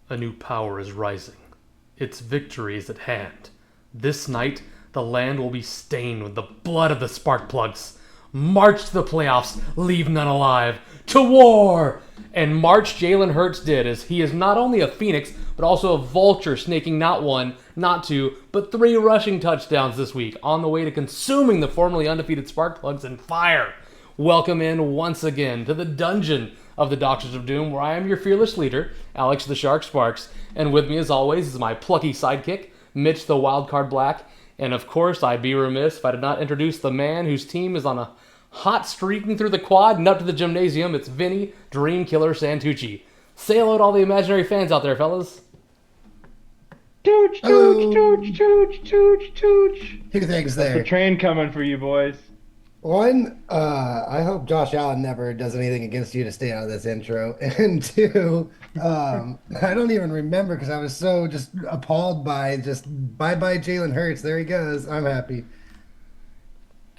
A new power is rising. Its victory is at hand. This night, the land will be stained with the blood of the spark plugs. March to the playoffs, leave none alive. To war! And March Jalen Hurts did, as he is not only a phoenix, but also a vulture, snaking not one, not two, but 3 rushing touchdowns this week, on the way to consuming the formerly undefeated spark plugs in fire. Welcome in once again to the dungeon of the Doctors of Doom, where I am your fearless leader, Alex the Shark Sparks, and with me as always is my plucky sidekick, Mitch the Wildcard Black, and of course I'd be remiss if I did not introduce the man whose team is on a hot streaking through the quad and up to the gymnasium. It's Vinny Dream Killer Santucci. Say hello to all the imaginary fans out there, fellas. Tooch, tooch, tooch, tooch, tooch, tooch. 2 things The there. train coming for you boys. One, I hope Josh Allen never does anything against you to stay out of this intro. And 2, I don't even remember because I was so just appalled by just bye-bye Jalen Hurts. There he goes. I'm happy.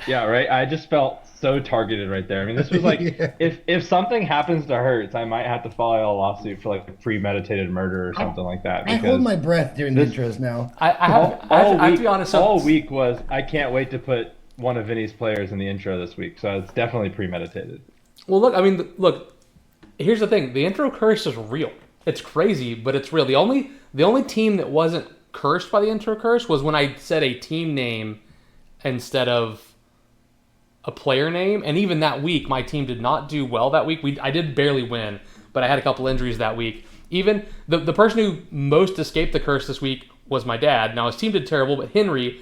Yeah, right. I just felt so targeted right there. I mean, this was like Yeah. if something happens to Hurts, I might have to file a lawsuit for like premeditated murder or something like that. I hold my breath during the intros now. I have to be honest. All week was I can't wait to put one of Vinny's players in the intro this week, so it's definitely premeditated. Well, look. Here's the thing: the intro curse is real. It's crazy, but it's real. The only team that wasn't cursed by the intro curse was when I said a team name instead of a player name, and even that week, my team did not do well that week. I did barely win, but I had a couple injuries that week. Even the person who most escaped the curse this week was my dad. Now his team did terrible, but Henry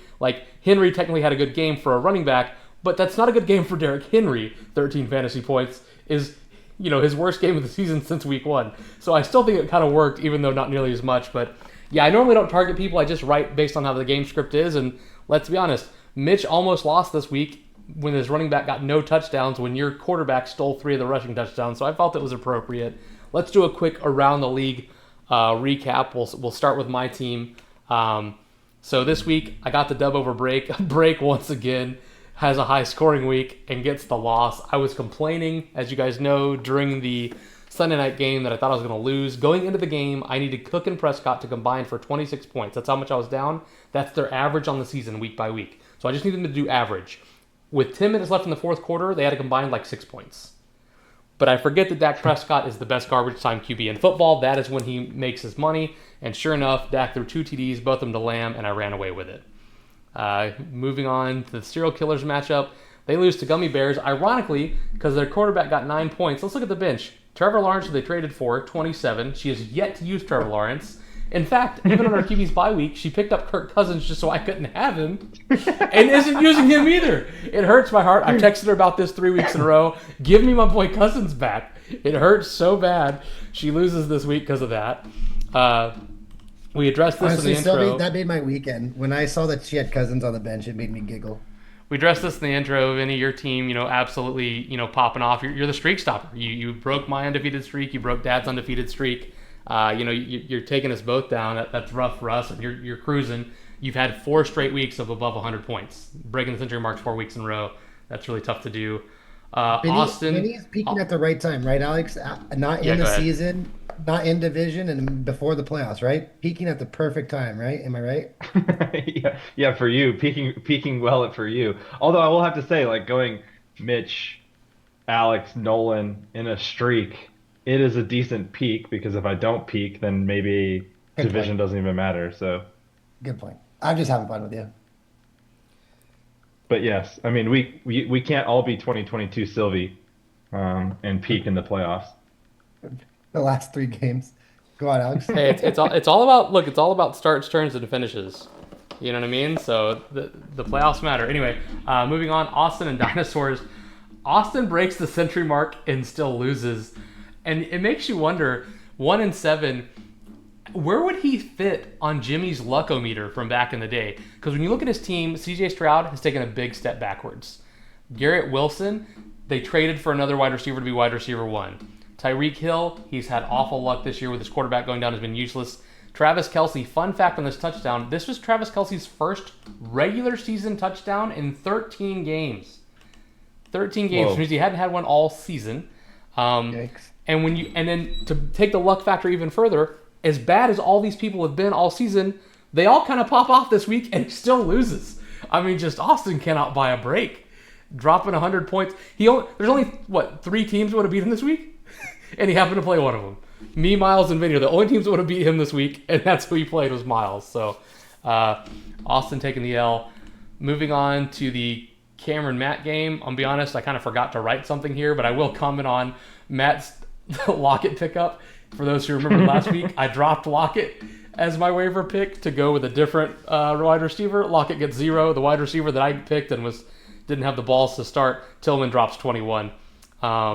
technically had a good game for a running back, but that's not a good game for Derrick Henry. 13 fantasy points is, his worst game of the season since week 1. So I still think it kind of worked, even though not nearly as much. But yeah, I normally don't target people. I just write based on how the game script is. And let's be honest, Mitch almost lost this week when his running back got no touchdowns when your quarterback stole 3 of the rushing touchdowns. So I felt it was appropriate. Let's do a quick around the league recap. We'll start with my team. So this week I got the dub over Break. Break once again has a high scoring week and gets the loss. I was complaining, as you guys know, during the Sunday night game that I thought I was going to lose. Going into the game, I needed Cook and Prescott to combine for 26 points. That's how much I was down. That's their average on the season week by week. So I just needed them to do average. With 10 minutes left in the fourth quarter, they had to combine like 6 points. But I forget that Dak Prescott is the best garbage time QB in football. That is when he makes his money. And sure enough, Dak threw 2 TDs, both of them to Lamb, and I ran away with it. Moving on to the Serial Killers matchup. They lose to Gummy Bears, ironically, because their quarterback got 9 points. Let's look at the bench. Trevor Lawrence, who they traded for, 27. She has yet to use Trevor Lawrence. In fact, even on our QB's bye week, she picked up Kirk Cousins just so I couldn't have him and isn't using him either. It hurts my heart. I've texted her about this 3 weeks in a row. Give me my boy Cousins back. It hurts so bad. She loses this week because of that. We addressed this Honestly, in the intro. that made my weekend. When I saw that she had Cousins on the bench, it made me giggle. We addressed this in the intro. Vinny, your team, absolutely, popping off. You're the streak stopper. You broke my undefeated streak. You broke Dad's undefeated streak. You're taking us both down. That's rough for us. And you're cruising. You've had 4 straight weeks of above 100 points. Breaking the century marks 4 weeks in a row. That's really tough to do. Austin. Vinny's peaking at the right time, right, Alex? Not in the season, not in division, and before the playoffs, right? Peaking at the perfect time, right? Am I right? Yeah, for you, peaking well for you. Although I will have to say, like going Mitch, Alex, Nolan in a streak, it is a decent peak because if I don't peak, then maybe Good division point. doesn't even matter. So, Good point. I'm just having fun with you. but yes, I mean we can't all be 2022 Sylvie, and peak in the playoffs. The last 3 games. Go on, Alex. Hey, it's all about it's all about starts, turns, and finishes. You know what I mean? So the playoffs matter. Anyway, moving on. Austin and Dinosaurs. Austin breaks the century mark and still loses, and it makes you wonder. 1-7. Where would he fit on Jimmy's luckometer from back in the day? Because when you look at his team, CJ Stroud has taken a big step backwards. Garrett Wilson, they traded for another wide receiver to be wide receiver 1. Tyreek Hill, he's had awful luck this year with his quarterback going down, has been useless. Travis Kelce, fun fact on this touchdown, this was Travis Kelce's first regular season touchdown in 13 games. 13 games, which means he hadn't had one all season. Yikes. And then to take the luck factor even further, as bad as all these people have been all season, they all kind of pop off this week and he still loses. I mean, just Austin cannot buy a break. Dropping 100 points. There's only, 3 teams that would have beat him this week? And he happened to play one of them. Me, Miles, and Vinny are the only teams that would have beat him this week, and that's who he played was Miles. So, Austin taking the L. Moving on to the Cameron-Matt game. I'll be honest, I kind of forgot to write something here, but I will comment on Matt's Lockett pickup. For those who remember last week, I dropped Lockett as my waiver pick to go with a different wide receiver. Lockett gets 0. The wide receiver that I picked and didn't have the balls to start, Tillman drops 21.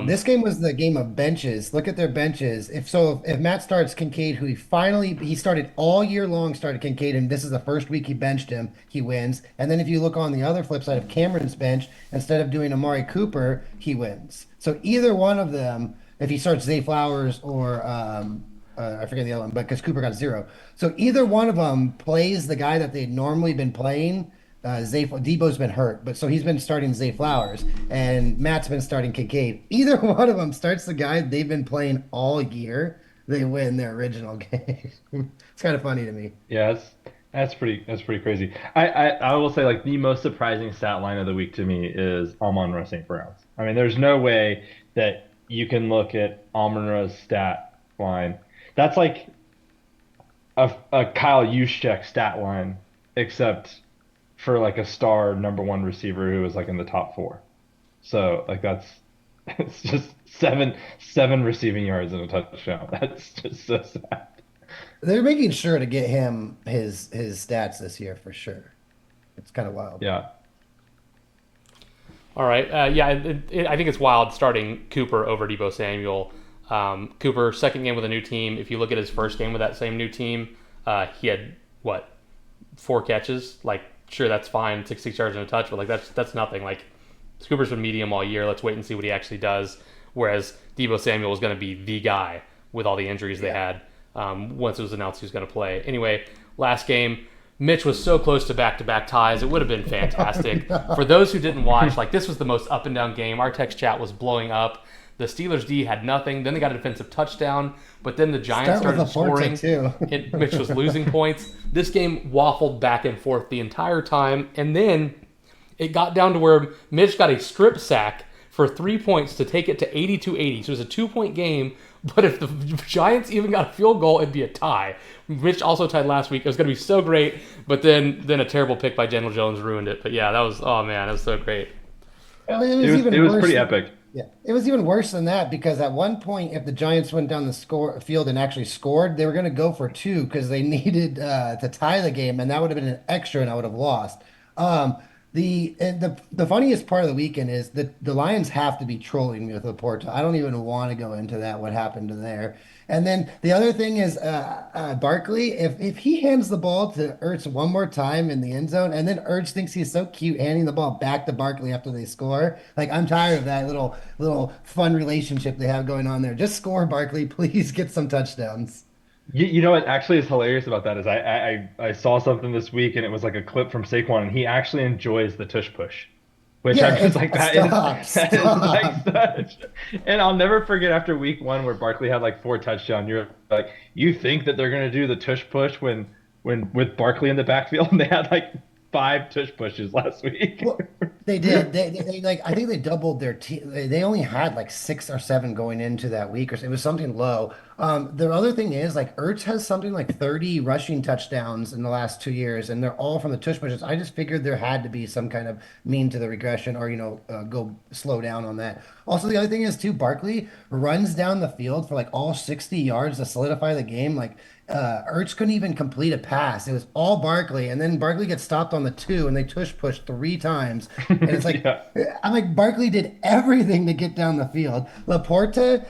This game was the game of benches. Look at their benches. If Matt starts Kincaid, who he started all year long, started Kincaid, and this is the first week he benched him, he wins. And then if you look on the other flip side of Cameron's bench, instead of doing Amari Cooper, he wins. So either one of them, if he starts Zay Flowers or I forget the other one, but because Cooper got 0. So either one of them plays the guy that they'd normally been playing. Debo's been hurt, but so he's been starting Zay Flowers, and Matt's been starting Kincaid. Either one of them starts the guy they've been playing all year, they win their original game. It's kind of funny to me. Yeah, that's pretty crazy. I will say, like, the most surprising stat line of the week to me is Amon-Ra St. Brown's. I mean, there's no way that you can look at Amon-Ra's stat line. That's like a Kyle Juszczyk stat line, except for like a star number 1 receiver who was like in the top 4. So like it's just seven receiving yards and a touchdown. That's just so sad. They're making sure to get him his stats this year for sure. It's kind of wild. Yeah. All right. I think it's wild starting Cooper over Deebo Samuel. Cooper, second game with a new team. If you look at his first game with that same new team, he had 4 catches. Like, sure, that's fine, 66 yards and a touch, but like that's nothing. Like, Cooper's been medium all year. Let's wait and see what he actually does. Whereas Deebo Samuel was going to be the guy with all the injuries they had once it was announced he was going to play. Anyway, last game, Mitch was so close to back-to-back ties. It would have been fantastic. For those who didn't watch, like, this was the most up-and-down game. Our text chat was blowing up. The Steelers D had nothing. Then they got a defensive touchdown. But then the Giants started scoring. Mitch was losing points. This game waffled back and forth the entire time. And then it got down to where Mitch got a strip sack for 3 points to take it to 82-80. So it was a 2-point game. But if the Giants even got a field goal, it'd be a tie. Mitch also tied last week. It was going to be so great. But then a terrible pick by General Jones ruined it. But yeah, that was, oh man, it was so great. I mean, it was pretty epic. Yeah, it was even worse than that because at one point, if the Giants went down the field and actually scored, they were going to go for 2 because they needed to tie the game, and that would have been an extra, and I would have lost. The funniest part of the weekend is that the Lions have to be trolling me with Laporta. I don't even want to go into that, what happened to there. And then the other thing is Barkley, if he hands the ball to Ertz one more time in the end zone, and then Ertz thinks he's so cute handing the ball back to Barkley after they score, like, I'm tired of that little fun relationship they have going on there. Just score, Barkley. Please get some touchdowns. You know what actually is hilarious about that is I saw something this week and it was like a clip from Saquon and he actually enjoys the tush push, which I'm just like that is like such. And I'll never forget after week 1 where Barkley had like 4 touchdowns. You're like, you think that they're gonna do the tush push when with Barkley in the backfield, and they had like 5 tush pushes last week. Well, they did. They like, I think they doubled their team. They only had like 6 or 7 going into that week, or so. It was something low. The other thing is, like, Ertz has something like 30 rushing touchdowns in the last 2 years, and they're all from the tush pushes. I just figured there had to be some kind of mean to the regression, or go slow down on that. Also, the other thing is too, Barkley runs down the field for like all 60 yards to solidify the game. Like, Ertz couldn't even complete a pass. It was all Barkley, and then Barkley gets stopped on the 2, and they tush push 3 times. And it's like, yeah. I'm like, Barkley did everything to get down the field. Laporta,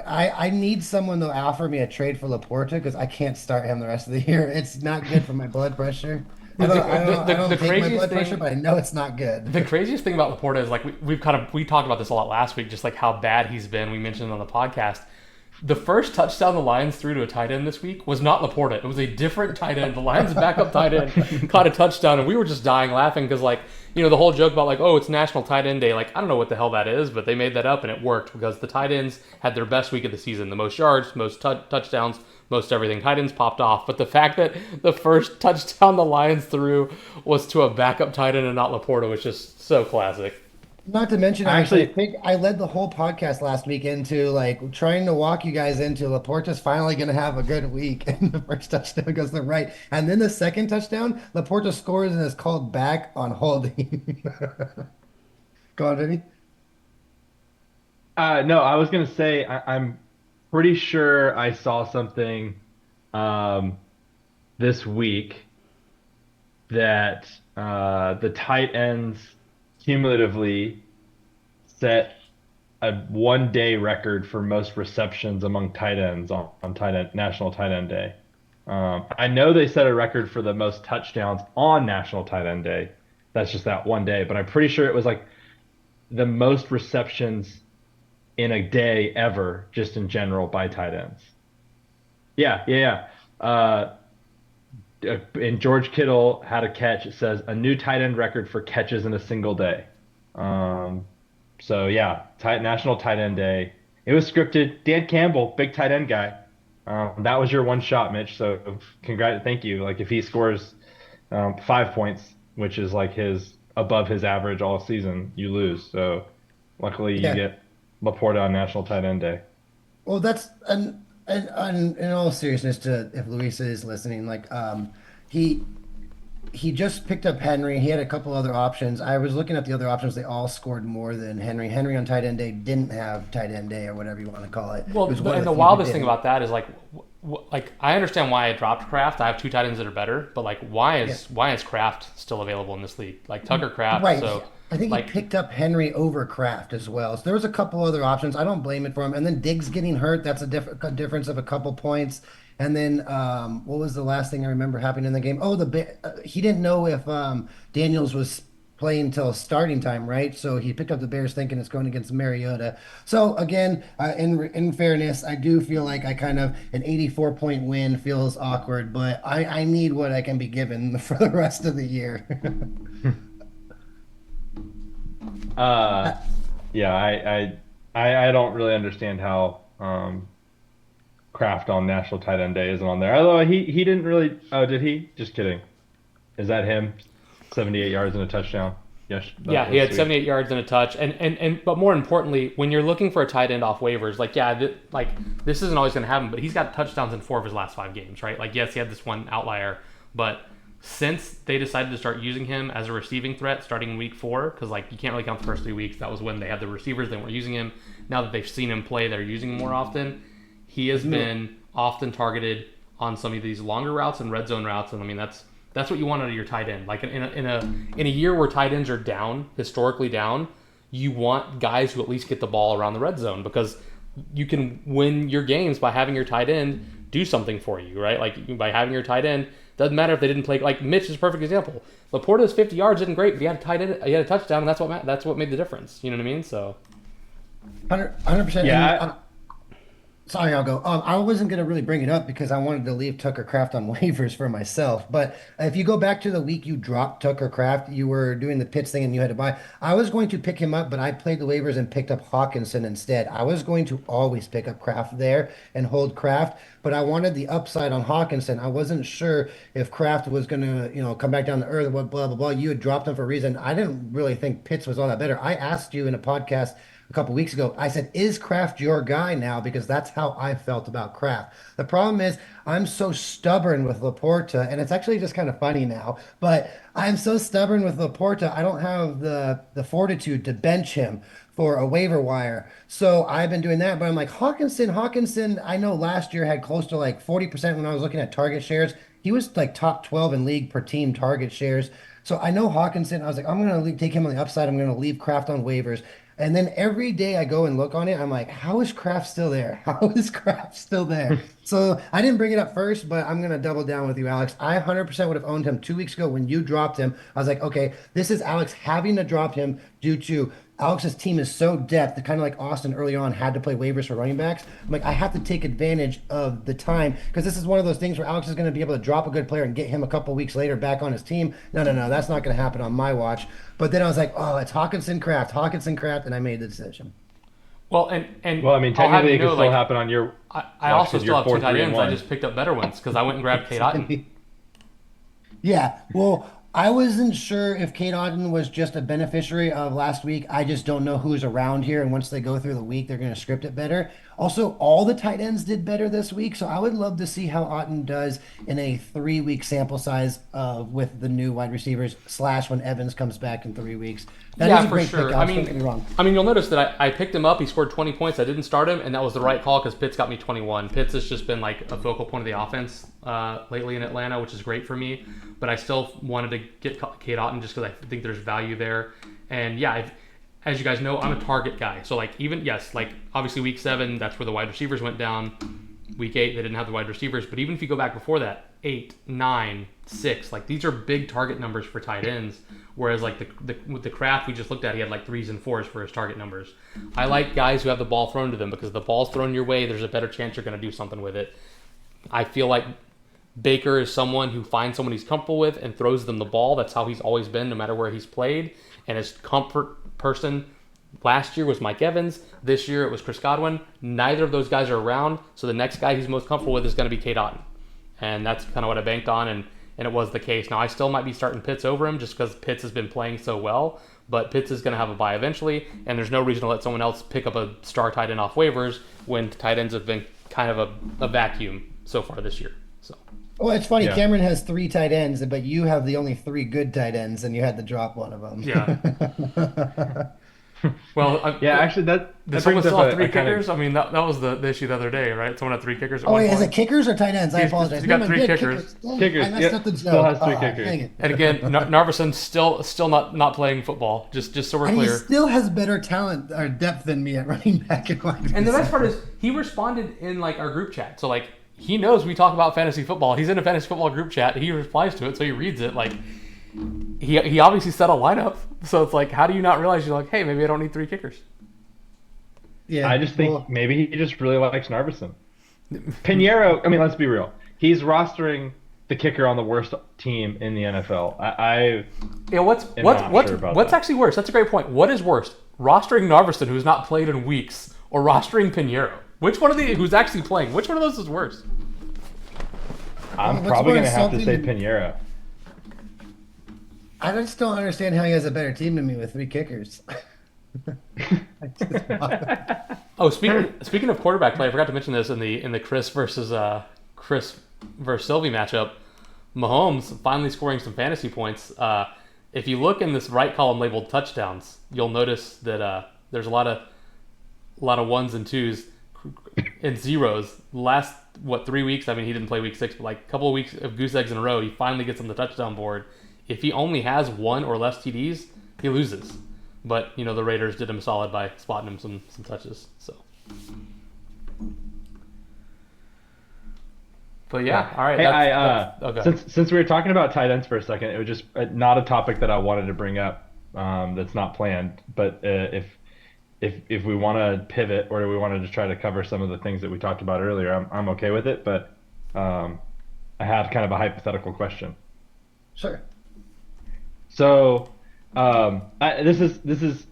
I need someone to offer me a trade for Laporta because I can't start him the rest of the year. It's not good for my blood pressure. I don't take my blood pressure, but I know it's not good. The craziest thing about Laporta is, like, we talked about this a lot last week, just like how bad he's been. We mentioned it on the podcast. The first touchdown the Lions threw to a tight end this week was not Laporta. It was a different tight end. The Lions' backup tight end caught a touchdown, and we were just dying laughing because, like, the whole joke about, like, oh, it's National Tight End Day. Like, I don't know what the hell that is, but they made that up, and it worked because the tight ends had their best week of the season. The most yards, most touchdowns, most everything. Tight ends popped off. But the fact that the first touchdown the Lions threw was to a backup tight end and not Laporta was just so classic. Not to mention, actually, I Actually, think I led the whole podcast last week into like trying to walk you guys into Laporta's finally going to have a good week. And the first touchdown goes to the right. And then the second touchdown, Laporta scores and is called back on holding. Go on, Vinny. no, I was gonna say I'm pretty sure I saw something um, this week that the tight ends cumulatively set a 1 day record for most receptions among tight ends on tight end National Tight End Day. I know they set a record for the most touchdowns on National Tight End Day. That's just that 1 day, but I'm pretty sure it was like the most receptions in a day ever, just in general by tight ends. Yeah, yeah, yeah. And George Kittle had a catch. It says a new tight end record for catches in a single day. Um, so yeah, National Tight End Day. It was scripted. Dan Campbell, big tight end guy. That was your one shot, Mitch. So thank you. Like if he scores 5 points, which is like his above his average all season, you lose. So luckily you Yeah. get Laporta on National Tight End Day. Well, that's and in all seriousness, to if Luisa is listening, like he he just picked up Henry. He had a couple other options. I was looking at the other options. They all scored more than Henry. Henry on tight end day didn't have tight end day or whatever you want to call it. It Well, was one of and the the few that wildest thing didn't. about that is like, like I understand why I dropped Kraft. I have two tight ends that are better, but like, why Yeah. is why is Kraft still available in this league? Like Tucker Kraft. Right. So, I think he like, picked up Henry over Kraft as well. So there was a couple other options. I don't blame it for him. And then Diggs getting hurt, that's a difference of a couple points. And then what was the last thing I remember happening in the game? Oh, he didn't know if Daniels was playing till starting time, right? So he picked up the Bears thinking it's going against Mariota. So again, in fairness, I do feel like I kind of an 84-point win feels awkward, but I need what I can be given for the rest of the year. Uh, yeah, I don't really understand how Kraft on National Tight End Day isn't on there. Although he didn't really. Oh, did he? Just kidding. Is that him? 78 yards and a touchdown. Yes, yeah, that he was had sweet. 78 yards and a touch, and but more importantly, when you're looking for a tight end off waivers, like yeah, like this isn't always going to happen, but he's got touchdowns in 4 of his last 5 games, right? Like yes, he had this one outlier, but since they decided to start using him as a receiving threat starting in week 4, because like you can't really count the first 3 weeks, that was when they had the receivers, they weren't using him. Now that they've seen him play, they're using him more often. He has No. been often targeted on some of these longer routes and red zone routes, and I mean that's what you want out of your tight end. Like in a year where tight ends are down, historically down, you want guys who at least get the ball around the red zone because you can win your games by having your tight end do something for you, right? Like by having your tight end, doesn't matter if they didn't play. Like Mitch is a perfect example. Laporta's 50 yards isn't great, but he had a tight end, he had a touchdown, and that's what made the difference. You know what I mean? So 100%. And Yeah, sorry, I'll go. I wasn't going to really bring it up because I wanted to leave Tucker Craft on waivers for myself. But if you go back to the week you dropped Tucker Craft, you were doing the Pitts thing and you had to buy. I was going to pick him up, but I played the waivers and picked up Hawkinson instead. I was going to always pick up Craft there and hold Craft, but I wanted the upside on Hawkinson. I wasn't sure if Craft was going to, come back down to earth, what blah blah blah. You had dropped him for a reason. I didn't really think Pitts was all that better. I asked you in a podcast a couple weeks ago. I said, "Is Kraft your guy now?" Because that's how I felt about Kraft. The problem is, I'm so stubborn with Laporta, and it's actually just kind of funny now. But I'm so stubborn with Laporta, I don't have the fortitude to bench him for a waiver wire. So I've been doing that. But I'm like Hawkinson. I know last year had close to like 40% when I was looking at target shares. He was like top 12 in league per team target shares. So I know Hawkinson. I was like, I'm going to take him on the upside. I'm going to leave Kraft on waivers. And then every day I go and look on it, I'm like, how is Kraft still there? How is Kraft still there? So I didn't bring it up first, but I'm going to double down with you, Alex. I 100% would have owned him 2 weeks ago when you dropped him. I was like, okay, this is Alex having to drop him due to Alex's team is so depth that kind of like Austin early on had to play waivers for running backs. I'm like, I have to take advantage of the time because this is one of those things where Alex is going to be able to drop a good player and get him a couple weeks later back on his team. No, that's not going to happen on my watch. But then I was like, oh, it's Hawkinson Kraft, and I made the decision. Well, and Well, I mean, I'll have technically you it could know, still like, happen on your. I also still have 2 tight ends. I 4-3-1. just picked up better ones because I went and grabbed Kate Otten. Yeah, well, I wasn't sure if Kate Auden was just a beneficiary of last week. I just don't know who's around here, and once they go through the week, they're going to script it better. Also, all the tight ends did better this week, so I would love to see how Auden does in a 3-week sample size with the new wide receivers / when Evans comes back in 3 weeks. That Yeah, is a for great sure. pick. I Alex, don't get me wrong. mean, you'll notice that I picked him up. He scored 20 points. I didn't start him, and that was the right call because Pitts got me 21. Pitts has just been like a focal point of the offense lately in Atlanta, which is great for me. But I still wanted to get Kate Otten just because I think there's value there. And yeah, as you guys know, I'm a target guy. So like obviously week 7, that's where the wide receivers went down. Week 8, they didn't have the wide receivers. But even if you go back before that, 8, 9, 6, like these are big target numbers for tight ends. Whereas like with the Kraft we just looked at, he had like 3s and 4s for his target numbers. I like guys who have the ball thrown to them because the ball's thrown your way. There's a better chance you're going to do something with it. I feel like Baker is someone who finds someone he's comfortable with and throws them the ball. That's how he's always been, no matter where he's played. And his comfort person last year was Mike Evans. This year it was Chris Godwin. Neither of those guys are around, so the next guy he's most comfortable with is going to be Kate Otten. And that's kind of what I banked on, and it was the case. Now, I still might be starting Pitts over him just because Pitts has been playing so well, but Pitts is going to have a bye eventually, and there's no reason to let someone else pick up a star tight end off waivers when tight ends have been kind of a vacuum so far this year. So. Well, it's funny. Yeah. Cameron has 3 tight ends, but you have the only 3 good tight ends, and you had to drop one of them. Yeah. Well, Actually, that someone brings still up have 3 a kind kickers? I mean, that was the issue the other day, right? Someone had 3 kickers at Oh, one wait, is point. it kickers or tight ends? I He's apologize. got No, 3 good, kickers. Dang, Kickers, I messed yeah, up the joke. still has 3 Ah, kickers. dang it. And again, Narvison's still not playing football. Just so we're And he clear. still has better talent or depth than me at running back and wide And the best receiver. part is he responded in like our group chat. So like he knows we talk about fantasy football. He's in a fantasy football group chat. He replies to it, so he reads it. Like he obviously set a lineup. So it's like, how do you not realize you're like, hey, maybe I don't need 3 kickers? Yeah, I just think well, maybe he just really likes Narvison. Pinheiro, I mean, let's be real. He's rostering the kicker on the worst team in the NFL. Yeah, what's sure about that. actually worse? That's a great point. What is worse, rostering Narvison, who's not played in weeks, or rostering Pinheiro? Which one of the who's actually playing? Which one of those is worse? I'm What's probably more going to have to say insulting- Pinheiro. I just don't understand how he has a better team than me with 3 kickers. I just- Oh, speaking of quarterback play, I forgot to mention this in the Chris versus Sylvie matchup. Mahomes finally scoring some fantasy points. If you look in this right column labeled touchdowns, you'll notice that there's a lot of 1s and 2s and 0s. Last 3 weeks? I mean, he didn't play week 6, but like a couple of weeks of goose eggs in a row, he finally gets on the touchdown board. If he only has 1 or less TDs, he loses. But the Raiders did him solid by spotting him some touches. So. But yeah, all right. Hey, since we were talking about tight ends for a second, it was just not a topic that I wanted to bring up. That's not planned. But if we want to pivot or we wanted to try to cover some of the things that we talked about earlier, I'm okay with it. But I had kind of a hypothetical question. Sure. So this is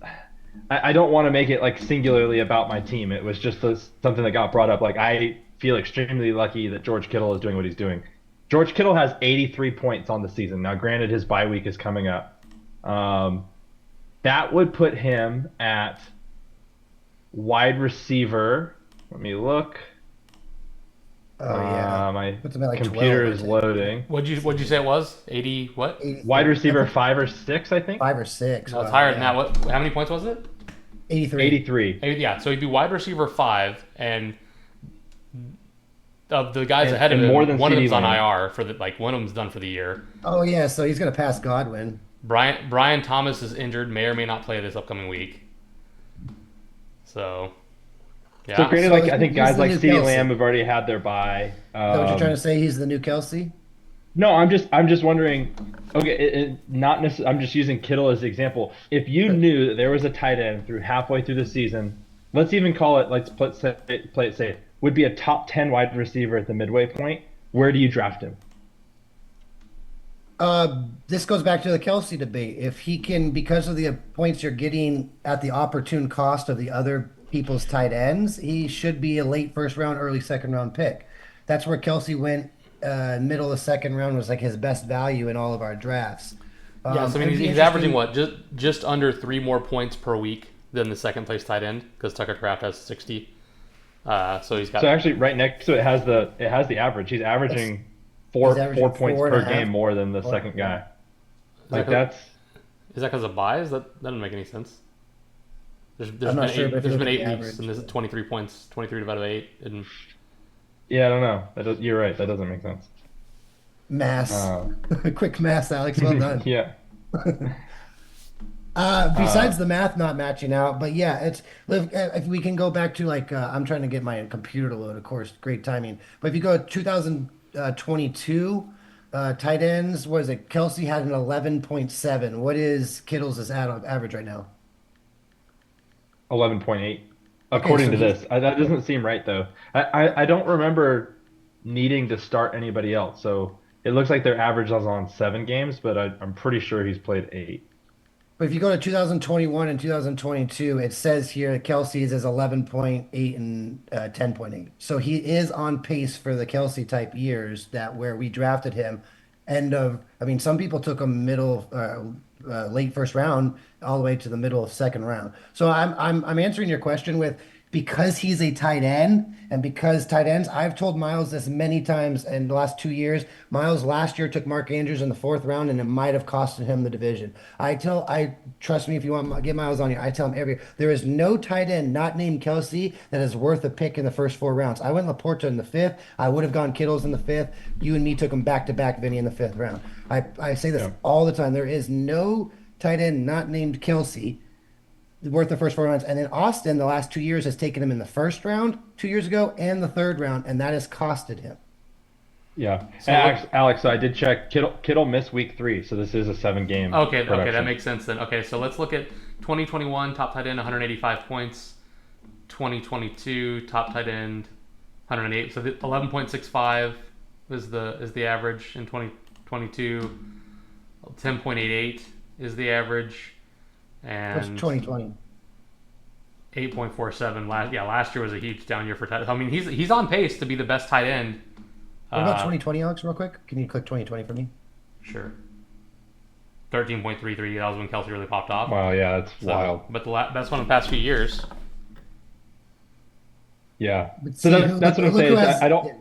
I don't want to make it like singularly about my team. It was just something that got brought up. Like I feel extremely lucky that George Kittle is doing what he's doing. George Kittle has 83 points on the season. Now, granted, his bye week is coming up. That would put him at wide receiver. Let me look. Oh yeah. My Puts him at, like, computer 12, is I think. loading. What'd you say it was? 80 what? 83. Wide receiver 5 or 6, I think. 5 or 6. No, it's Wow, higher than yeah. that. What? How many points was it? 83. 83. Yeah, so he'd be wide receiver 5, and of the guys And- ahead of and him, more than one of CD them's on Lamb. IR for one of them's done for the year. Oh yeah, so he's gonna pass Godwin. Brian Thomas is injured, may or may not play this upcoming week. So, yeah. So granted, So I think he's guys the like new CeeDee Kelsey. Lamb have already had their bye. Is that what you're trying to say? He's the new Kelsey? No, I'm just wondering. Okay, not necessarily. I'm just using Kittle as the example. If you knew that there was a tight end through halfway through the season, let's even call it. Let's play it safe. Would be a top 10 wide receiver at the midway point. Where do you draft him? This goes back to the Kelsey debate. If he can, because of the points you're getting at the opportune cost of the other people's tight ends, he should be a late first round, early second round pick. That's where Kelsey went. Middle of the second round was like his best value in all of our drafts. Yeah, so I mean, It'd be he's averaging interesting. what, just under 3 more points per week than the second place tight end because Tucker Kraft has 60. So he's So got. actually, right next to it has the average. He's It's, averaging he's four averaging points four and per a half. game more than the Four, second yeah. guy. Is that Like 'cause- that's is that because of buys? That doesn't make any sense. There's I'm been not sure, but eight. if you There's look been at the 8 weeks, and average, this is 23 points, 23 divided by 8, and yeah. I don't know. You're right. That doesn't make sense. mass, Uh, quick mass, Alex. Well done. yeah. Besides Uh, the math not matching out, but yeah, if we can go back to like I'm trying to get my computer to load, of course, great timing. But if you go to 2022 tight ends, what is it? Kelsey had an 11.7. What is Kittle's average right now? 11.8 Okay, according so to he's this. That doesn't seem right though. I don't remember needing to start anybody else. So it looks like their average was on 7 games, but I'm pretty sure he's played 8. But if you go to 2021 and 2022, it says here Kelsey's is 11.8 and 10.8. So he is on pace for the Kelsey type years that where we drafted him. I mean, some people took him late first round all the way to the middle of second round. So I'm answering your question with because he's a tight end and because tight ends, I've told Miles this many times in the last 2 years. Miles last year took Mark Andrews in the fourth round and it might have costed him the division. I trust me if you want to get Miles on here. I tell him there is no tight end not named Kelsey that is worth a pick in the first 4 rounds. I went Laporta in the fifth. I would have gone Kittles in the fifth. You and me took him back to back, Vinny, in the fifth round. I say this Yeah. all the time. There is no tight end not named Kelsey worth the first 4 rounds. And then Austin, the last 2 years, has taken him in the first round 2 years ago and the third round, and that has costed him. Yeah. And so look. Alex, so I did check. Kittle missed week 3, so this is a 7 game Okay, that production. makes sense then. Okay, so let's look at 2021 top tight end 185 points, 2022 top tight end 108. So the 11.65 is the average in 2022. 10.88 is the average, What's and 2020? 8.47 last year was a huge down year for tight. I mean, he's on pace to be the best tight end. What about Uh, 2020, Alex, real quick? Can you click 2020 for me? sure. 13.33. That was when Kelsey really popped off. Wow, yeah, that's So, wild. but best one in the past few years. Yeah. But So see, that's what I'm look saying who is has. I don't Yeah,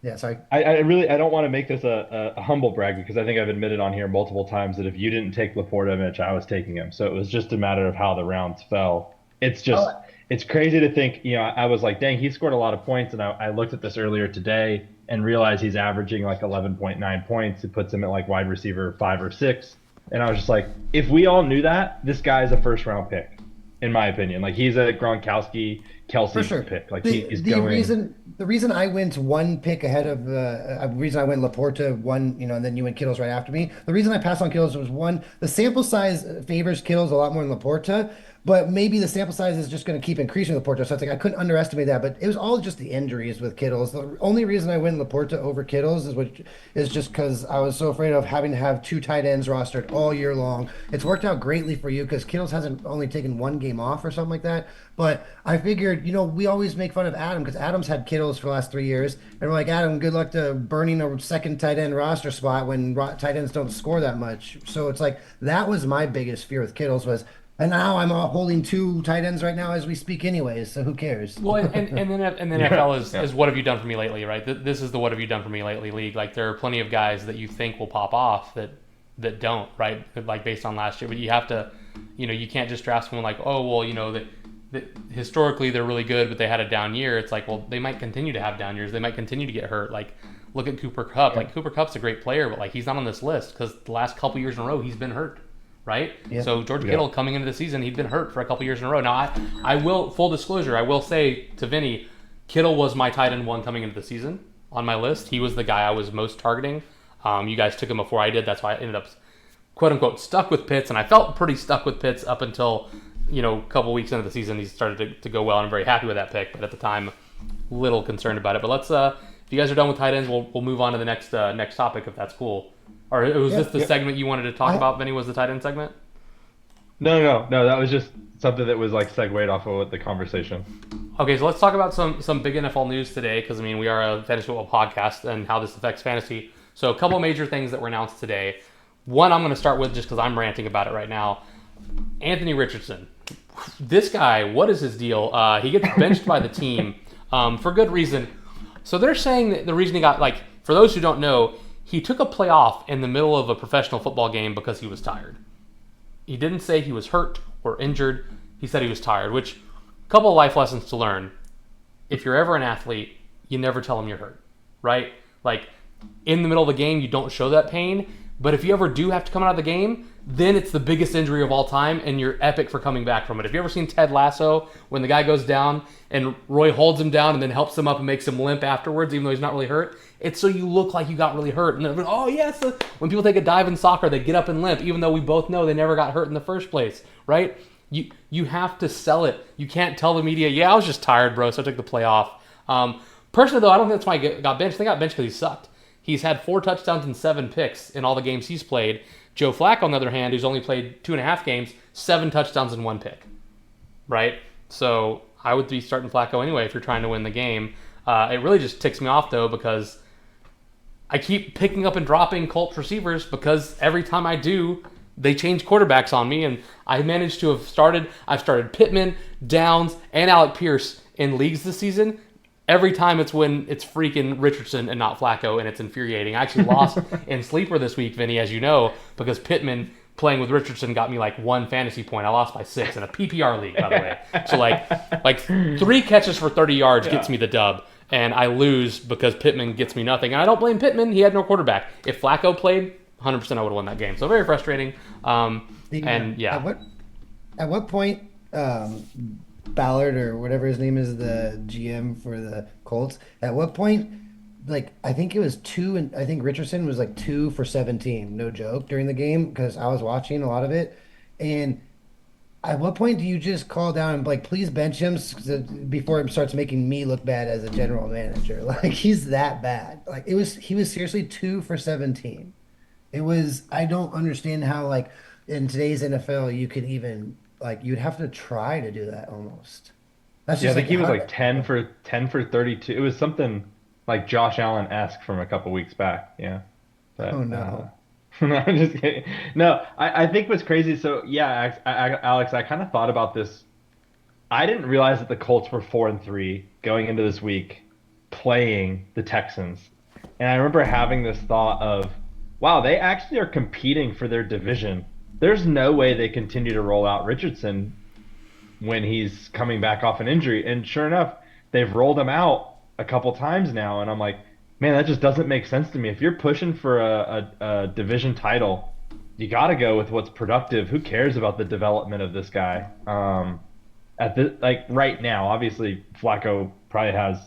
yeah, sorry. I really I don't want to make this a humble brag because I think I've admitted on here multiple times that if you didn't take Laporta, Mitch, I was taking him. So it was just a matter of how the rounds fell. It's just Oh, it's crazy to think, I was like, dang, he scored a lot of points, and I looked at this earlier today and realized he's averaging like 11.9 points. It puts him at like wide receiver 5 or 6, and I was just like, if we all knew that, this guy's a first round pick, in my opinion. Like he's a Gronkowski, for Kelsey sure. pick. Like The he's the going. reason I went one pick ahead of the reason I went Laporta one, and then you went Kittles right after me. The reason I passed on Kittles was one, the sample size favors Kittles a lot more than Laporta, but maybe the sample size is just going to keep increasing with Laporta. So it's like I couldn't underestimate that, but it was all just the injuries with Kittles. The only reason I went Laporta over Kittles is just because I was so afraid of having to have two tight ends rostered all year long. It's worked out greatly for you because Kittles hasn't only taken one game off or something like that. But I figured, we always make fun of Adam because Adam's had Kittles for the last 3 years. And we're like, Adam, good luck to burning a second tight end roster spot when tight ends don't score that much. So it's like, that was my biggest fear with Kittles and now I'm holding two tight ends right now as we speak anyways. So who cares? Well, and then Yeah, NFL is, yeah. is what have you done for me lately, right? This is the what have you done for me lately league. Like there are plenty of guys that you think will pop off that don't, right? Like based on last year, but you have to, you can't just draft someone like, oh well, that historically they're really good, but they had a down year. It's like, well, they might continue to have down years. They might continue to get hurt. Like look at Cooper Kupp. Yeah. Like Cooper Kupp's a great player, but like he's not on this list because the last couple years in a row he's been hurt. Right? Yeah. So George Yeah. Kittle coming into the season, he'd been hurt for a couple years in a row. Now I will, full disclosure, I will say to Vinny, Kittle was my tight end one coming into the season on my list. He was the guy I was most targeting. You guys took him before I did. That's why I ended up, quote unquote, stuck with Pitts. And I felt pretty stuck with Pitts up until, a couple weeks into the season. He started to go well, and I'm very happy with that pick. But at the time, little concerned about it. But let's, if you guys are done with tight ends, we'll move on to the next topic, if that's cool. Or was this the segment you wanted to talk about, Vinny? Was the tight end segment? No. That was just something that was like segued off of the conversation. Okay, so let's talk about some big NFL news today, because we are a fantasy football podcast and how this affects fantasy. So a couple major things that were announced today. One I'm going to start with just because I'm ranting about it right now. Anthony Richardson. This guy, what is his deal? He gets benched by the team for good reason. So they're saying that the reason he got, for those who don't know, he took a play off in the middle of a professional football game because he was tired. He didn't say he was hurt or injured. He said he was tired, which, a couple of life lessons to learn. If you're ever an athlete, you never tell them you're hurt, right? In the middle of the game, you don't show that pain. But if you ever do have to come out of the game, then it's the biggest injury of all time, and you're epic for coming back from it. Have you ever seen Ted Lasso, when the guy goes down and Roy holds him down and then helps him up and makes him limp afterwards, even though he's not really hurt? It's so you look like you got really hurt. And then, oh, yes. When people take a dive in soccer, they get up and limp, even though we both know they never got hurt in the first place, right? You have to sell it. You can't tell the media, yeah, I was just tired, bro, so I took the play off. Personally, though, I don't think that's why he got benched. They got benched because he sucked. He's had 4 touchdowns and 7 picks in all the games he's played. Joe Flacco, on the other hand, who's only played 2.5 games, 7 touchdowns and 1 pick, right? So I would be starting Flacco anyway if you're trying to win the game. It really just ticks me off, though, because I keep picking up and dropping Colts receivers because every time I do, they change quarterbacks on me, and I managed to I've started Pittman, Downs, and Alec Pierce in leagues this season. Every time it's when it's freaking Richardson and not Flacco, and it's infuriating. I actually lost in Sleeper this week, Vinny, as you know, because Pittman playing with Richardson got me 1 fantasy point. I lost by 6 in a PPR league, by the way. So 3 catches for 30 yards gets me the dub, and I lose because Pittman gets me nothing. And I don't blame Pittman. He had no quarterback. If Flacco played, 100% I would have won that game. So very frustrating. At what point Ballard, or whatever his name is, the GM for the Colts, at what point, I think it was 2, and I think Richardson was 2 for 17, no joke, during the game, because I was watching a lot of it. And at what point do you just call down and please bench him before it starts making me look bad as a general manager? He's that bad. He was seriously 2 for 17. I don't understand how in today's NFL you could even you'd have to try to do that almost. That's just I think he was 10 for 32. It was something like Josh Allen-esque from a couple weeks back. Yeah. But, oh no. No, I'm just kidding. No, I think what's crazy. So yeah, Alex, I kind of thought about this. I didn't realize that the Colts were 4-3 going into this week, playing the Texans, and I remember having this thought of, wow, they actually are competing for their division. There's no way they continue to roll out Richardson when he's coming back off an injury. And sure enough, they've rolled him out a couple times now. And I'm like, man, that just doesn't make sense to me. If you're pushing for a division title, you got to go with what's productive. Who cares about the development of this guy? Right now, obviously, Flacco probably has,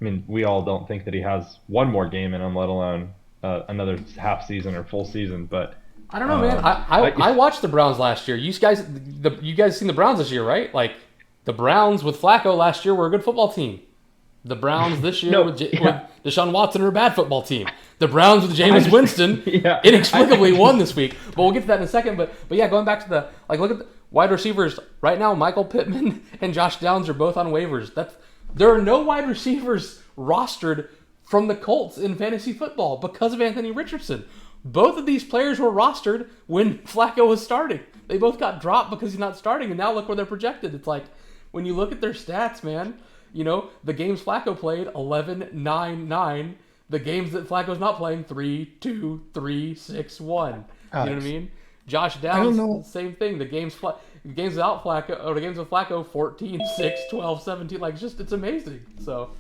we all don't think that he has one more game in him, let alone another half season or full season. But I don't know, man. I watched the Browns last year. You guys seen the Browns this year, right? The Browns with Flacco last year were a good football team. The Browns this year with Deshaun Watson are a bad football team. The Browns with Jameis Winston inexplicably won this week. But we'll get to that in a second. But yeah, going back to the look at the wide receivers right now. Michael Pittman and Josh Downs are both on waivers. There are no wide receivers rostered from the Colts in fantasy football because of Anthony Richardson. Both of these players were rostered when Flacco was starting. They both got dropped because he's not starting, and now look where they're projected. It's when you look at their stats, man, the games Flacco played, 11, 9, 9. The games that Flacco's not playing, 3, 2, 3, 6, 1. You know what I mean? Josh Downs, same thing. The games without Flacco, or the games with Flacco, 14, 6, 12, 17. It's amazing. So,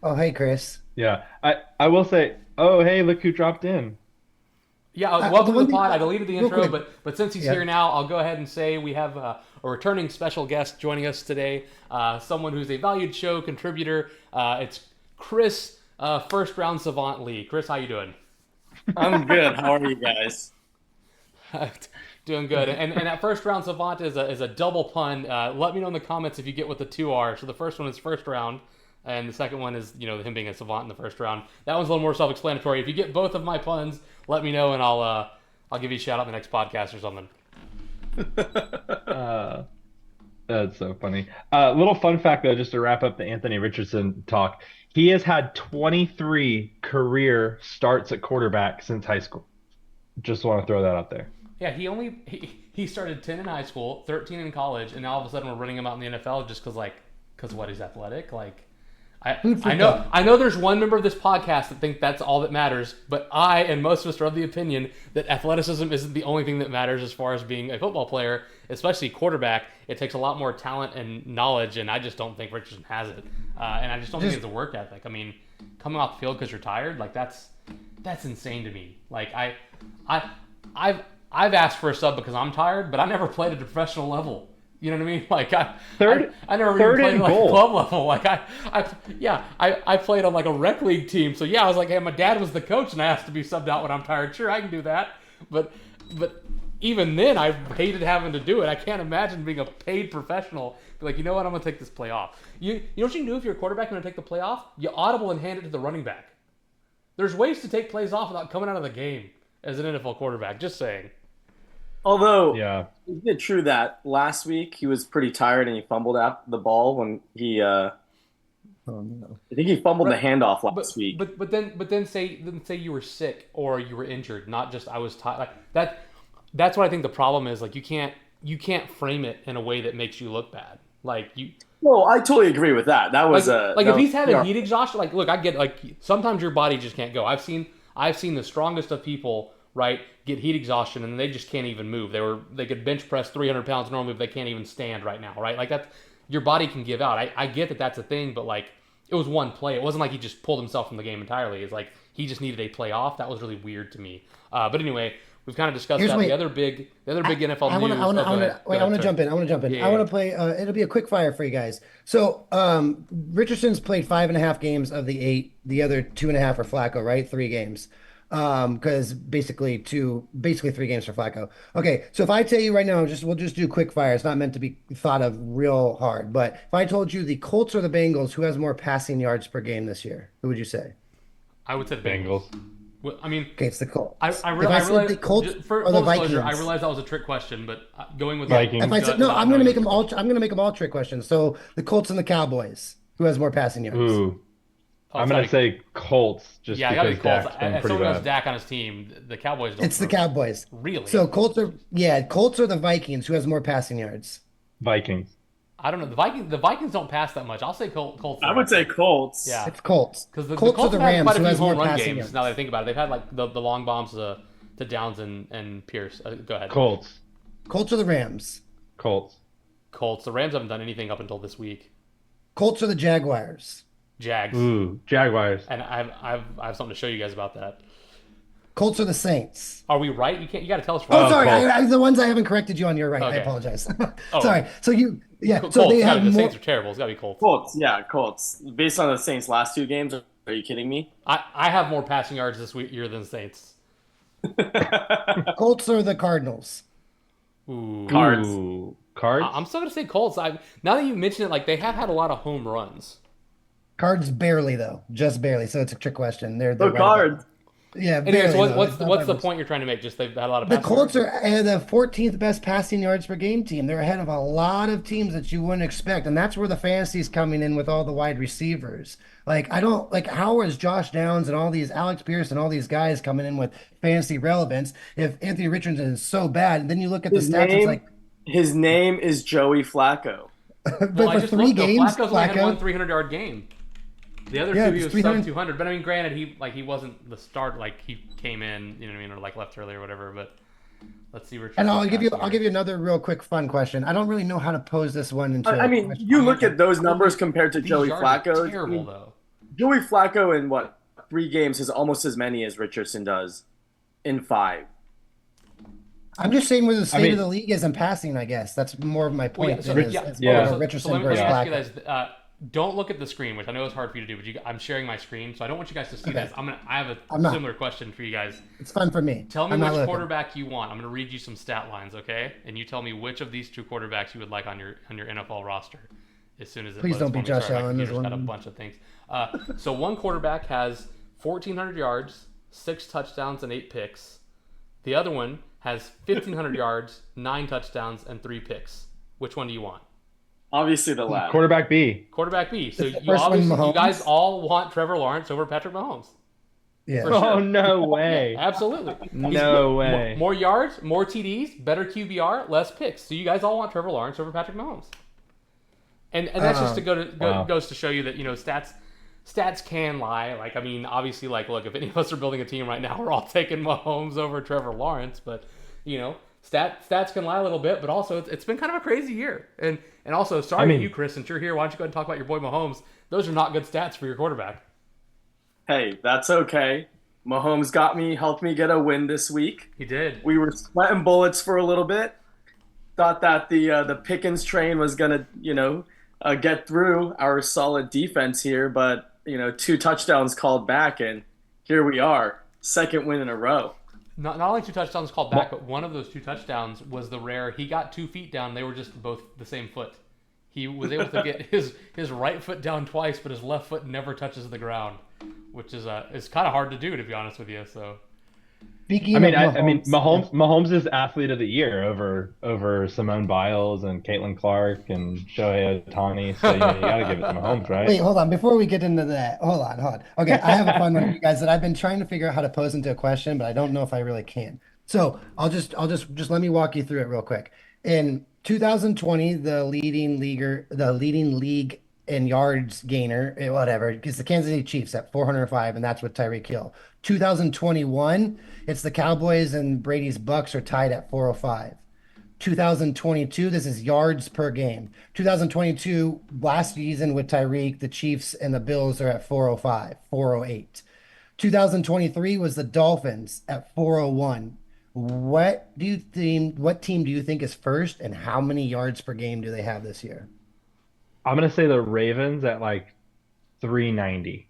Oh, hey, Chris. Yeah, I will say, oh, hey, look who dropped in. Yeah, welcome to the pod. I deleted the intro, but since he's here now, I'll go ahead and say we have a returning special guest joining us today, someone who's a valued show contributor. It's Chris First round savant Lee. Chris, how you doing? I'm good. How are you guys? Doing good. And that first round savant is a double pun. Let me know in the comments if you get what the two are. So the first one is first round, and the second one is him being a savant in the first round. That one's a little more self-explanatory. If you get both of my puns, let me know, and I'll give you a shout out in the next podcast or something. That's so funny. Little fun fact though, just to wrap up the Anthony Richardson talk. He has had 23 career starts at quarterback since high school. Just want to throw that out there. Yeah, he started 10 in high school, 13 in college, and now all of a sudden we're running him out in the NFL just because what, he's athletic? Like, I know there's one member of this podcast that think that's all that matters, but I and most of us are of the opinion that athleticism isn't the only thing that matters as far as being a football player, especially quarterback. It takes a lot more talent and knowledge, and I just don't think Richardson has it. And I just don't think it's a work ethic. I mean, coming off the field because you're tired, like that's insane to me. Like I've asked for a sub because I'm tired, but I never played at a professional level. You know what I mean? Like I never even played at like a club level. Like I played on like a rec league team. So yeah, I was like, hey, my dad was the coach, and I asked to be subbed out when I'm tired. Sure, I can do that. But even then, I hated having to do it. I can't imagine being a paid professional. Be like, you know what? I'm gonna take this play off. You know what you can do if you're a quarterback and gonna take the play off? You audible and hand it to the running back. There's ways to take plays off without coming out of the game as an NFL quarterback. Just saying. Although, Yeah. is it true that last week he was pretty tired and he fumbled out the ball when he I think he fumbled the handoff last week. But then say you were sick or you were injured, not just I was tired. Like that's what I think the problem is. Like you can't frame it in a way that makes you look bad. Like you. Well, I totally agree with that. That was if he's having heat exhaustion. Like, look, I get like sometimes your body just can't go. I've seen the strongest of people, right, get heat exhaustion and they just can't even move. They could bench press 300 pounds normally, but they can't even stand right now, right? Like that's your body can give out. I get that that's a thing, but like it was one play. It wasn't like he just pulled himself from the game entirely. It's like he just needed a play off. That was really weird to me. But anyway, we've kind of discussed that. The other big NFL news. I want to jump in. Yeah. I want to play. It'll be a quick fire for you guys. So Richardson's played 5.5 games of the 8. The other 2.5 are Flacco, right? 3 games. Because basically 3 games for Flacco. Okay, so if I tell you right now, we'll just do quick fire. It's not meant to be thought of real hard. But if I told you the Colts or the Bengals, who has more passing yards per game this year? Who would you say? I would say the Bengals. Well, I mean, okay, it's the Colts. I realize the Colts for or the Vikings. Vikings. I realize that was a trick question, but going with Vikings. I'm going to make them all. I'm going to make them all trick questions. So the Colts and the Cowboys, who has more passing yards? Ooh. I'm going to say Colts just because Colts. Dak's been As pretty someone who has bad. Dak on his team, the Cowboys don't. It's the Cowboys. Really? So Colts are the Vikings, who has more passing yards? Vikings. I don't know. The Vikings don't pass that much. I'll say Colts. I would say Colts. Yeah. It's Colts. Because the Colts Colts are the have had Rams, quite who a has few more home run passing games. yards. Now that I think about it, they've had like the long bombs to Downs and Pierce. Go ahead. Colts. Colts are the Rams. Colts. The Rams haven't done anything up until this week. Colts are the Jaguars. Jags. Ooh, Jaguars. And I have something to show you guys about that. Colts are the Saints. Are we right? You got to tell us. Oh, Right. sorry. The ones I haven't corrected you on, you're right. Okay. I apologize. Oh. Sorry. So Colts. So they have The more. Saints are terrible. It's got to be Colts. Colts. Yeah, Colts. Based on the Saints' last 2 games, are you kidding me? I have more passing yards this year than the Saints. Colts are the Cardinals. Ooh. Cards. Ooh. Cards? I'm still gonna say Colts. Now that you mention it, like they have had a lot of home runs. Cards barely though, just barely. So it's a trick question. They're So right Cards. Yeah, Anyways, barely, though. what's It's not the by much. point you're trying to make? Just they've had a lot of The passing Colts yards? are the 14th best passing yards per game team. They're ahead of a lot of teams that you wouldn't expect, and that's where the fantasy's coming in with all the wide receivers. Like I don't like how is Josh Downs and all these Alex Pierce and all these guys coming in with fantasy relevance if Anthony Richardson is so bad? And then you look at the stats, it's like, His name is Joey Flacco. but Well, I for just 3 looked, though. games, Flacco's only had one Flacco. 300-yard game. The other Yeah, two, he it's was 300. sub 200. But I mean, granted, he wasn't the start. Like he came in, you know what I mean, or like left early or whatever. But let's see. And I'll give you another real quick fun question. I don't really know how to pose this one into. I mean, you look at those numbers compared to These Joey yards are Flacco. terrible though. Joey Flacco in 3 games has almost as many as Richardson does in 5. I'm just saying where the state of the league is in passing. I guess that's more of my point. So than let as me Richardson ask versus you Flacco. this: don't look at the screen, which I know is hard for you to do, but I'm sharing my screen, so I don't want you guys to see Okay. this. I have a similar question for you guys. It's fun for me. Tell me I'm not which looking. quarterback you want. I'm going to read you some stat lines, okay? And you tell me which of these two quarterbacks you would like on your NFL roster. As soon as it Please loads don't for be me. Josh Sorry, Allen. my This computer's got a one. bunch of things. So one quarterback has 1,400 yards, 6 touchdowns, and 8 picks. The other one has 1,500 yards, 9 touchdowns, and 3 picks. Which one do you want? Obviously the latter. Quarterback B. Quarterback B. So Is the you first one obviously you Mahomes? guys all want Trevor Lawrence over Patrick Mahomes. Yeah. For sure. Oh, no way. Absolutely. No way. More yards, more TDs, better QBR, less picks. So you guys all want Trevor Lawrence over Patrick Mahomes. And that's just to goes to show you that, stats can lie. Like, I mean, obviously, like, look, if any of us are building a team right now, we're all taking Mahomes over Trevor Lawrence. But, stats can lie a little bit. But also, it's been kind of a crazy year. And also, sorry to you, Chris, since you're here, why don't you go ahead and talk about your boy Mahomes? Those are not good stats for your quarterback. Hey, that's okay. Mahomes helped me get a win this week. He did. We were sweating bullets for a little bit. Thought that the Pickens train was gonna, get through our solid defense here, but 2 touchdowns called back, and here we are, second win in a row. Not only 2 touchdowns called back, but one of those 2 touchdowns was the rare. He got 2 feet down. They were just both the same foot. He was able to get his right foot down twice, but his left foot never touches the ground, which is kind of hard to do, to be honest with you. So. Speaking I mean, of Mahomes is athlete of the year over Simone Biles and Caitlin Clark and Shohei Ohtani. So you got to give it to Mahomes, right? Wait, hold on. Before we get into that, hold on. Okay, I have a fun one for you guys that I've been trying to figure out how to pose into a question, but I don't know if I really can. So I'll just let me walk you through it real quick. In 2020, the leading league in yards gainer, whatever, it's the Kansas City Chiefs at 405, and that's with Tyreek Hill. 2021, it's the Cowboys and Brady's Bucks are tied at 405. 2022, this is yards per game. 2022, last season with Tyreek, the Chiefs and the Bills are at 405, 408. 2023 was the Dolphins at 401. What team do you think is first, and how many yards per game do they have this year? I'm gonna say the Ravens at like 390.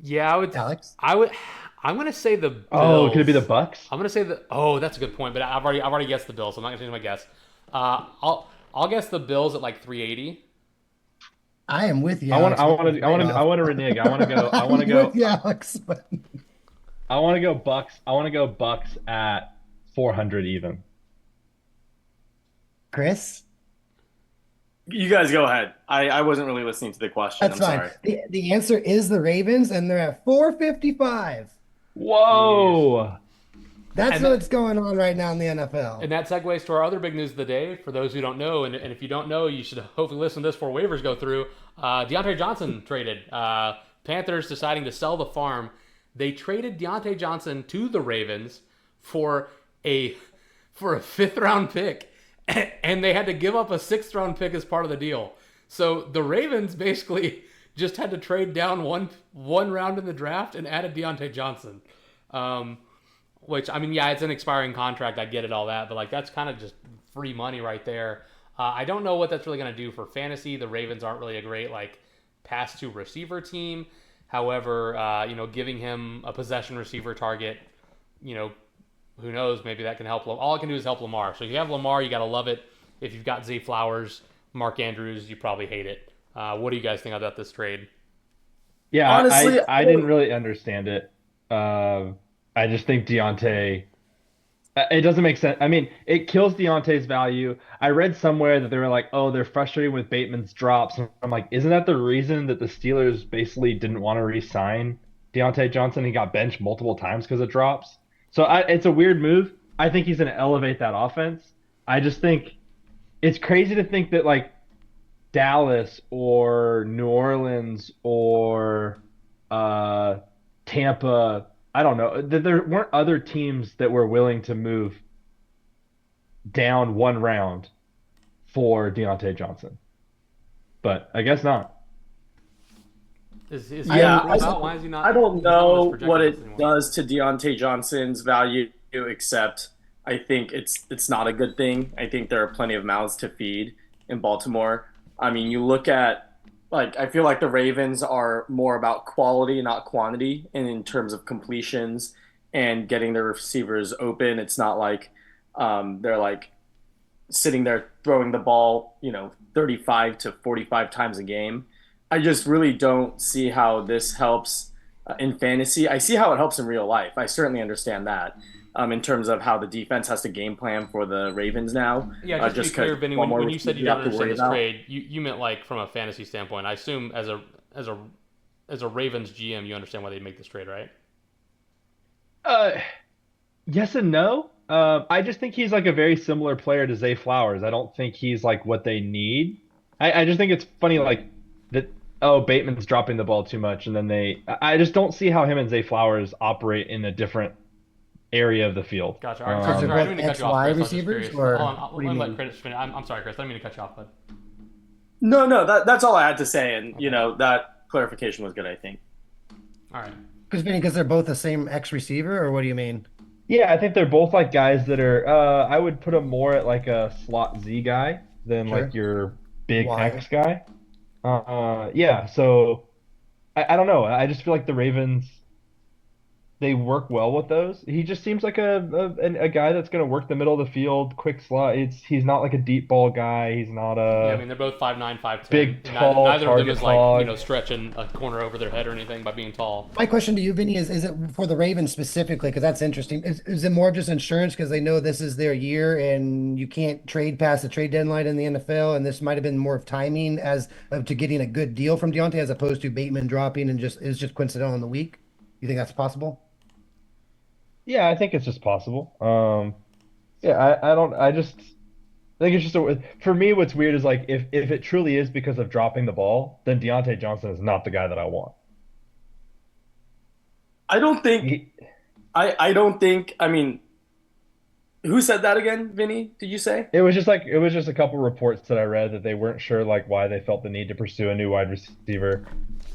Yeah, Alex? I'm gonna say the Bills. Oh, could it be the Bucks? I'm gonna say that's a good point, but I've already guessed the Bills, so I'm not gonna change my guess. I'll guess the Bills at like 380. I am with you. I want Alex. to renege. I want to go. with you, Alex. But... I want to go Bucks. I want to go Bucks at 400 even. Chris? You guys go ahead. I wasn't really listening to the question. That's I'm fine. sorry. The answer is the Ravens, and they're at 455. Whoa! That's what's going on right now in the NFL. And that segues to our other big news of the day. For those who don't know, and if you don't know, you should hopefully listen to this before waivers go through. Deontay Johnson traded. Panthers deciding to sell the farm. They traded Deontay Johnson to the Ravens for a 5th round pick, and they had to give up a 6th round pick as part of the deal. So the Ravens basically just had to trade down one round in the draft and added Deontay Johnson. Which, I mean, yeah, it's an expiring contract. I get it, all that. But, like, that's kind of just free money right there. I don't know what that's really going to do for fantasy. The Ravens aren't really a great, like, pass-to-receiver team. However, giving him a possession receiver target, who knows? Maybe that can help. All it can do is help Lamar. So if you have Lamar, you got to love it. If you've got Zay Flowers, Mark Andrews, you probably hate it. What do you guys think about this trade? Yeah, Honestly, I didn't really understand it. I just think Deontay, it doesn't make sense. I mean, it kills Deontay's value. I read somewhere that they were like, oh, they're frustrated with Bateman's drops. And I'm like, isn't that the reason that the Steelers basically didn't want to re-sign Deontay Johnson? He got benched multiple times because of drops. So it's a weird move. I think he's going to elevate that offense. I just think it's crazy to think that, like, Dallas or New Orleans or Tampa, I don't know, there weren't other teams that were willing to move down one round for Deontay Johnson. But I guess not. Is Yeah, why is he not? I don't he's not on know this what projected it list anymore? does to Deontay Johnson's value, except I think it's not a good thing. I think there are plenty of mouths to feed in Baltimore. I mean, you look at like I feel like the Ravens are more about quality, not quantity, and in terms of completions and getting their receivers open. It's not like they're like sitting there throwing the ball, 35 to 45 times a game. I just really don't see how this helps in fantasy. I see how it helps in real life. I certainly understand that in terms of how the defense has to game plan for the Ravens now, Yeah, just to be just because clear, Vinny, one more when you said receiver you you don't have to understand worry this about. trade, you meant like from a fantasy standpoint. I assume as a as a Ravens GM, you understand why they make this trade, right? Uh, yes and no. I just think he's like a very similar player to Zay Flowers. I don't think he's like what they need. I just think it's funny like that. Oh, Bateman's dropping the ball too much, and then I just don't see how him and Zay Flowers operate in a different area of the field. Gotcha. All right, Because they're sorry, I both didn't mean to cut you off, XY Chris. I was just receivers, curious. Hold or on, what do let you me let mean? Chris finish. I'm sorry, Chris. I didn't mean to cut you off, bud. No, that's all I had to say, and Okay. that clarification was good, I think. All right. Because they're both the same X receiver, or what do you mean? Yeah, I think they're both like guys that are. I would put them more at like a slot Z guy than like Sure. your big Why? X guy. Yeah. So I don't know. I just feel like the Ravens they work well with those. He just seems like a guy that's going to work the middle of the field, quick slot. He's not like a deep ball guy. He's not Yeah, I a mean they're both 5'9", 5'10". big, Neither tall neither of them target is like hog. stretching a corner over their head or anything by being tall. My question to you, Vinny, is it for the Ravens specifically? Because that's interesting. Is it more of just insurance because they know this is their year and you can't trade past the trade deadline in the NFL, and this might have been more of timing as of to getting a good deal from Deontay as opposed to Bateman dropping and just is just coincidental in the week? You think that's possible? Yeah, I think it's just possible. Yeah, I don't. I just think it's just for me. What's weird is like if it truly is because of dropping the ball, then Deontay Johnson is not the guy that I want. I don't think He, I don't think. I mean, who said that again, Vinny? Did you say? it was just a couple reports that I read that they weren't sure like why they felt the need to pursue a new wide receiver.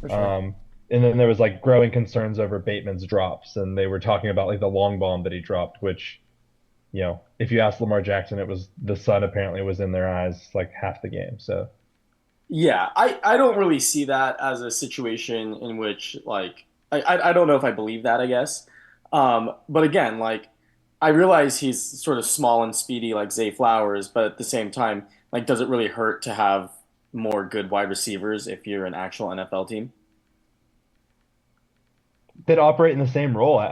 For sure. Um, and then there was like growing concerns over Bateman's drops, and they were talking about like the long bomb that he dropped, which if you ask Lamar Jackson, it was the sun apparently was in their eyes like half the game. So Yeah, I don't really see that as a situation in which like I don't know if I believe that, I guess. But again, like I realize he's sort of small and speedy like Zay Flowers, but at the same time, like does it really hurt to have more good wide receivers if you're an actual NFL team? that operate in the same role. I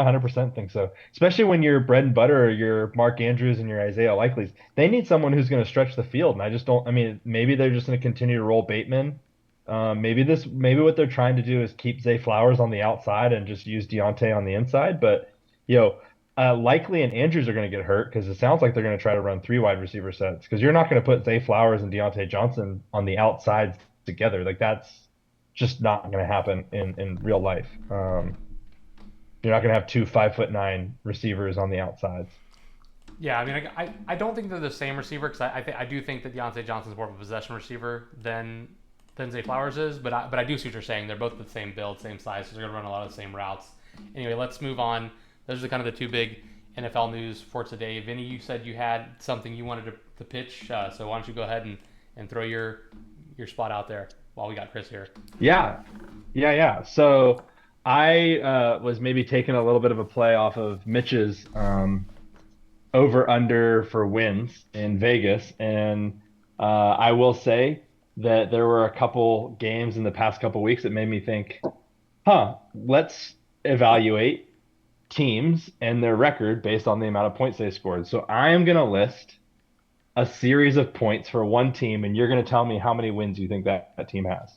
100% think so. Especially when your bread and butter, or your Mark Andrews and your Isaiah Likely's, they need someone who's going to stretch the field. And I just don't. I mean, maybe they're just going to continue to roll Bateman. Maybe what they're trying to do is keep Zay Flowers on the outside and just use Deontay on the inside. But you know, Likely and Andrews are going to get hurt because it sounds like they're going to try to run three wide receiver sets because you're not going to put Zay Flowers and Deontay Johnson on the outsides together. Like that's just not going to happen in real life. You're not going to have two 5'9" receivers on the outsides. Yeah, I mean, I don't think they're the same receiver because I do think that Deontay Johnson's more of a possession receiver than Zay Flowers is, but I do see what you're saying. They're both the same build, same size, so they're gonna run a lot of the same routes. Anyway, let's move on. Those are kind of the two big NFL news for today. Vinny, you said you had something you wanted to pitch, so why don't you go ahead and throw your spot out there while we got Chris here. Yeah, yeah. So I was maybe taking a little bit of a play off of Mitch's over under for wins in Vegas, and I will say that there were a couple games in the past couple weeks that made me think, let's evaluate teams and their record based on the amount of points they scored. So I am going to list a series of points for one team, and you're going to tell me how many wins you think that team has.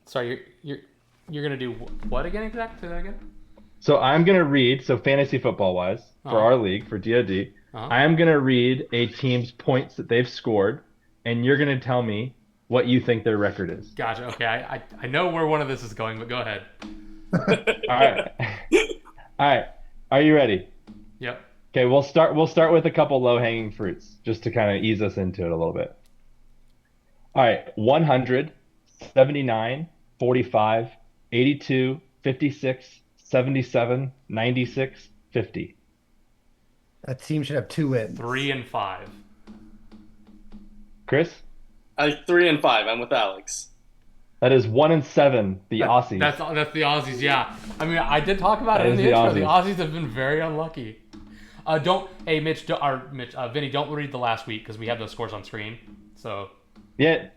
Sorry, you're gonna do what again? Exactly? Say that again. So I'm going to read, so fantasy football wise, for Uh-huh. our league, for DoD, Uh-huh. I am going to read a team's points that they've scored, and you're going to tell me what you think their record is. Gotcha. Okay, I know where one of this is going, but go ahead. All right. All right. Are you ready? Yep. Okay, we'll start with a couple low-hanging fruits just to kind of ease us into it a little bit. All right, 100, 79, 45, 82, 56, 77, 96, 50. That team should have two wins. 3 and 5. Chris? I 3-5. I'm with Alex. That is 1-7. The Aussies. That's the Aussies. Yeah. I mean, I did talk about it in is the the intro. The Aussies. Aussies have been very unlucky. Vinny, don't read the last week because we have those scores on screen. So Yeah.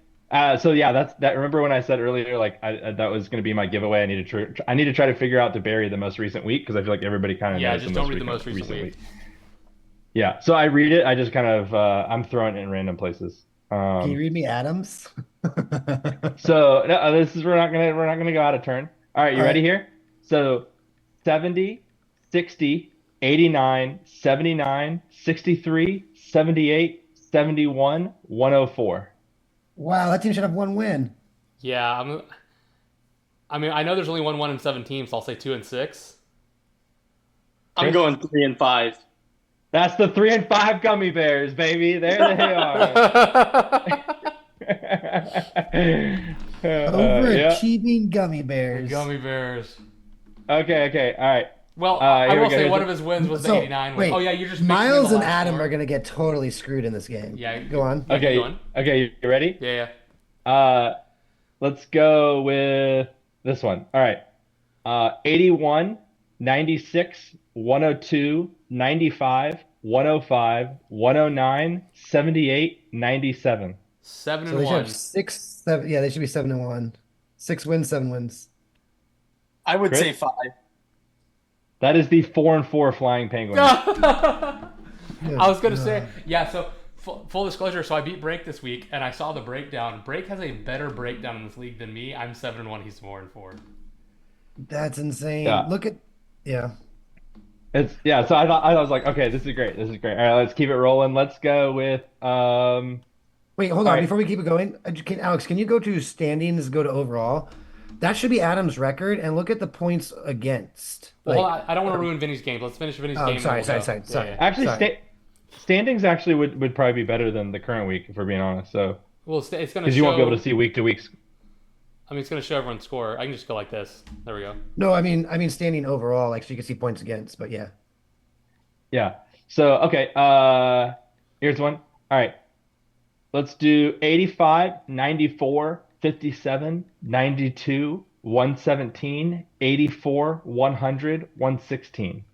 So yeah, that's that. Remember when I said earlier, like that was going to be my giveaway. I need to try to figure out to bury the most recent week because I feel like everybody kind of yeah, knows just the don't most read the most recent week. Yeah. So I read it. I just kind of I'm throwing it in random places. Can you read me Adams? So no, this is we're not gonna go out of turn. All right, you All ready right. here? So 70, 60, 89, 79, 63, 78, 71, 104. Wow, that team should have one win. Yeah, I mean, I know there's only one in 7 teams, so I'll say 2 and 6. I'm Chris? going 3-5. That's the 3-5 gummy bears, baby. There they are. Yeah. Overachieving gummy bears. Gummy Bears. Okay. All right. Well, I Here we will go. say Here's one a- of his wins was the So, 89 win. wait, Oh yeah, you're just mixing in Miles the and last Adam score. are going to get totally screwed in this game. Yeah, Go on. Yeah, keep Okay. going. Okay. You ready? Yeah. Let's go with this one. All right. 81, 96, 102, 95, 105, 109, 78, 97. 7 So and they should 1. have 6, 7. Yeah, they should be 7-1. 6 wins, 7 wins. I would Chris? say 5. That is the 4-4 Flying Penguin. I was gonna God. say, yeah. So full disclosure, so I beat Break this week, and I saw the breakdown. Break has a better breakdown in this league than me. I'm 7 and 1. He's 4 and 4. That's insane. Yeah. Look at, yeah. So I was like, okay, this is great. All right, let's keep it rolling. Let's go with Wait, hold All on. right. Before we keep it going, Alex, can you go to standings, go to overall? That should be Adam's record, and look at the points against. Well, Like, hold on, I don't want to ruin Vinny's game. Let's finish Vinny's Oh, game. and sorry. then we'll go. Sorry. actually Sorry. standings actually would probably be better than the current week if we're being honest. So Well, it's going to show. because you won't be able to see week to week. I mean, it's going to show everyone's score. I can just go like this. There we go. No, I mean standing overall, like so you can see points against, but yeah. Yeah. So okay, here's one. All right. Let's do 85, 94, 57, 92, 117, 84, 100, 116.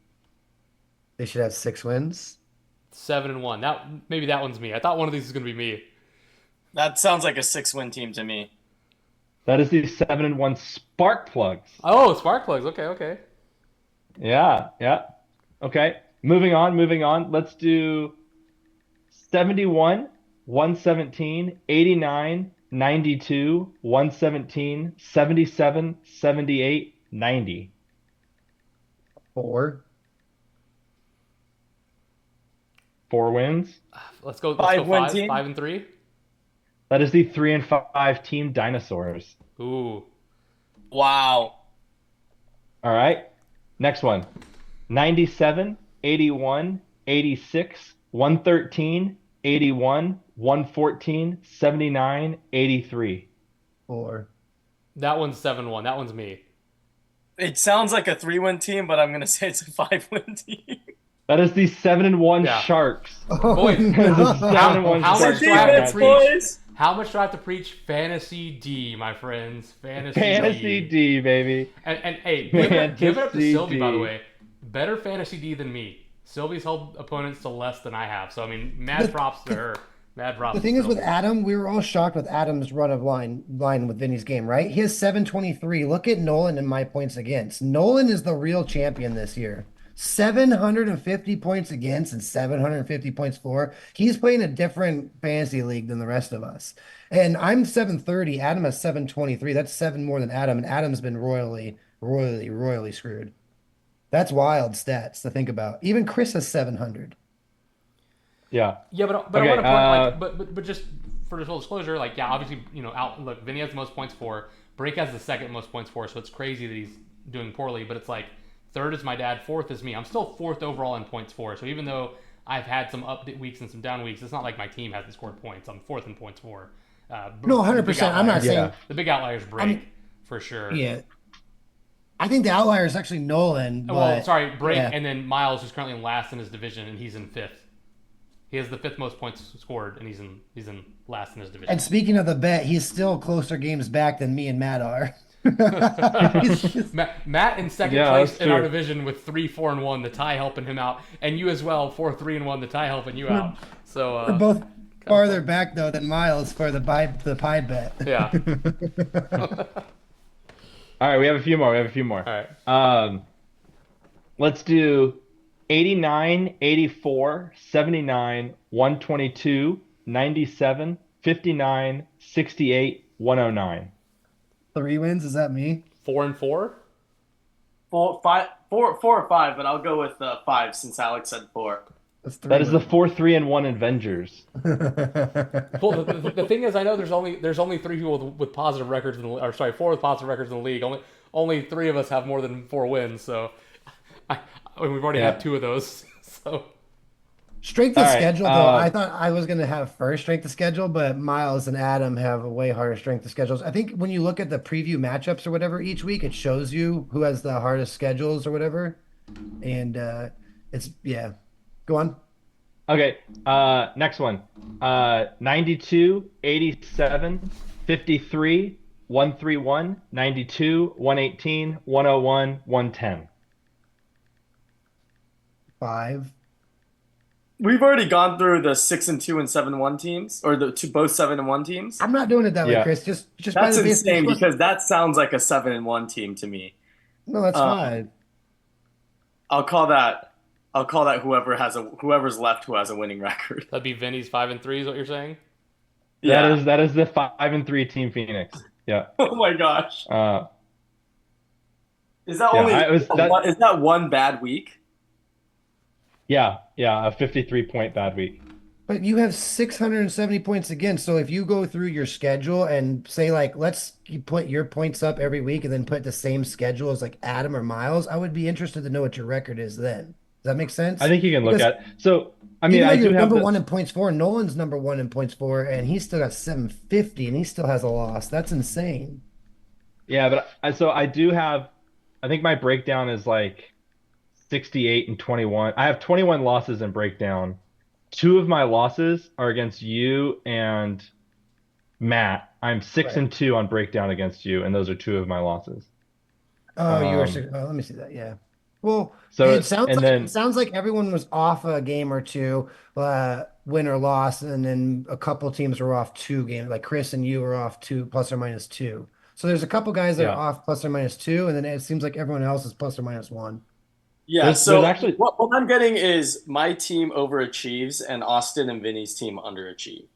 They should have 6 wins. 7 and 1. Maybe that one's me. I thought one of these was going to be me. That sounds like a 6-win team to me. That is the 7-1 Spark Plugs. Oh, spark plugs. Okay. Yeah. Okay. Moving on. Let's do 71, 117, 89, 92, 117, 77, 78, 90. 4. 4 wins. Let's go. Five win 5. team? 5 and 3. That is the 3-5 Team Dinosaurs. Ooh. Wow. All right. Next one. 97, 81, 86, 113, 81, 114, 79, 83. 4. That one's 7-1. That one's me. It sounds like a 3-win team, but I'm going to say it's a 5-win team. That is the 7-1 Yeah. Sharks. Oh, Boys, no. How how much much do I have Defense, to preach? boys. How much do I have to preach? Fantasy D, my friends. Fantasy Fantasy D, baby. And hey, give it up to Fantasy Sylvie, by the D. way. Better fantasy D than me. Sylvie's held opponents to less than I have. So, I mean, mad props to her. Mad props The thing to is with Sylvie. Adam, we were all shocked with Adam's run of line with Vinny's game, right? He has 723. Look at Nolan and my points against. Nolan is the real champion this year. 750 points against and 750 points for. He's playing a different fantasy league than the rest of us. And I'm 730. Adam has 723. That's 7 more than Adam. And Adam's been royally screwed. That's wild stats to think about. Even Chris has 700. Yeah. Yeah, but Okay, I want to point, but just for full disclosure, like, yeah, obviously, look, Vinny has the most points for. Break has the second most points for, so it's crazy that he's doing poorly, but it's like, third is my dad, fourth is me. I'm still fourth overall in points for. So even though I've had some up weeks and some down weeks, it's not like my team hasn't scored points. I'm fourth in points for. No, 100%. I'm not saying. The big outliers break for sure. Yeah. I think the outlier is actually Nolan. But, Well, sorry, break, yeah. and then Miles, who's currently in last in his division, and he's in fifth. He has the 5th most points scored, and he's in last in his division. And speaking of the bet, he's still closer games back than me and Matt are. Matt in second Yeah, place that's in our true. division with 3-4-1, the tie helping him out, and you as well 4-3-1, the tie helping you out. So We're both kind of farther fun. back though than Miles for the pie bet. Yeah. All right, we have a few more. All right. Let's do 89, 84, 79, 122, 97, 59, 68, 109. 3 wins, is that me? 4-4. 4 or 5, but I'll go with 5 since Alex said 4. That's 3 That is the wins. 4-3-1 Avengers. Well, the thing is, I know there's only 3 people with positive records or sorry, 4 with positive records in the league. Only 3 of us have more than 4 wins. So, we've already Yeah. had 2 of those. So, Strength All of right, schedule, though, I thought I was going to have first strength of schedule, but Miles and Adam have a way harder strength of schedules. I think when you look at the preview matchups or whatever each week, it shows you who has the hardest schedules or whatever. And it's, yeah. Go on. Okay, next one. 92, 87, 53, 131, 92, 118, 101, 110. 5. We've already gone through the 6-2 and 7-1 teams, or both 7-1 teams. I'm not doing it that way, Yeah. Chris. Just by That's the basic insane score. because that sounds like a 7-1 team to me. No, that's Uh, fine. I'll call that whoever's left who has a winning record. that'd be Vinny's 5-3 is what you're saying? Yeah. That is the 5-3 Team Phoenix. Yeah. Oh my gosh. Uh, Is that Yeah, only is that one bad week? yeah, a 53-point bad week. But you have 670 points again. So if you go through your schedule and say, like, you put your points up every week and then put the same schedule as like Adam or Miles, I would be interested to know what your record is then. Does that make sense? I think you can look Because at. So, I mean, even though I do you're have number the, one in points for, Nolan's number one in points for, and he's still got 750 and he still has a loss. That's insane. yeah, but I do have. I think my breakdown is like 68 and 21. I have 21 losses in breakdown. 2 of my losses are against you and Matt. I'm 6-2 on breakdown against you, and those are 2 of my losses. Oh, you were Um, six. Oh, let me see that. Yeah. Well, So it sounds and like then everyone was off a game or two, win or loss, and then a couple teams were off 2 games. Like Chris and you were off 2 ±2. So there's a couple guys that are yeah, off ±2, and then it seems like everyone else is ±1, Yeah, there's so actually what I'm getting is my team overachieves and Austin and Vinny's team underachieve.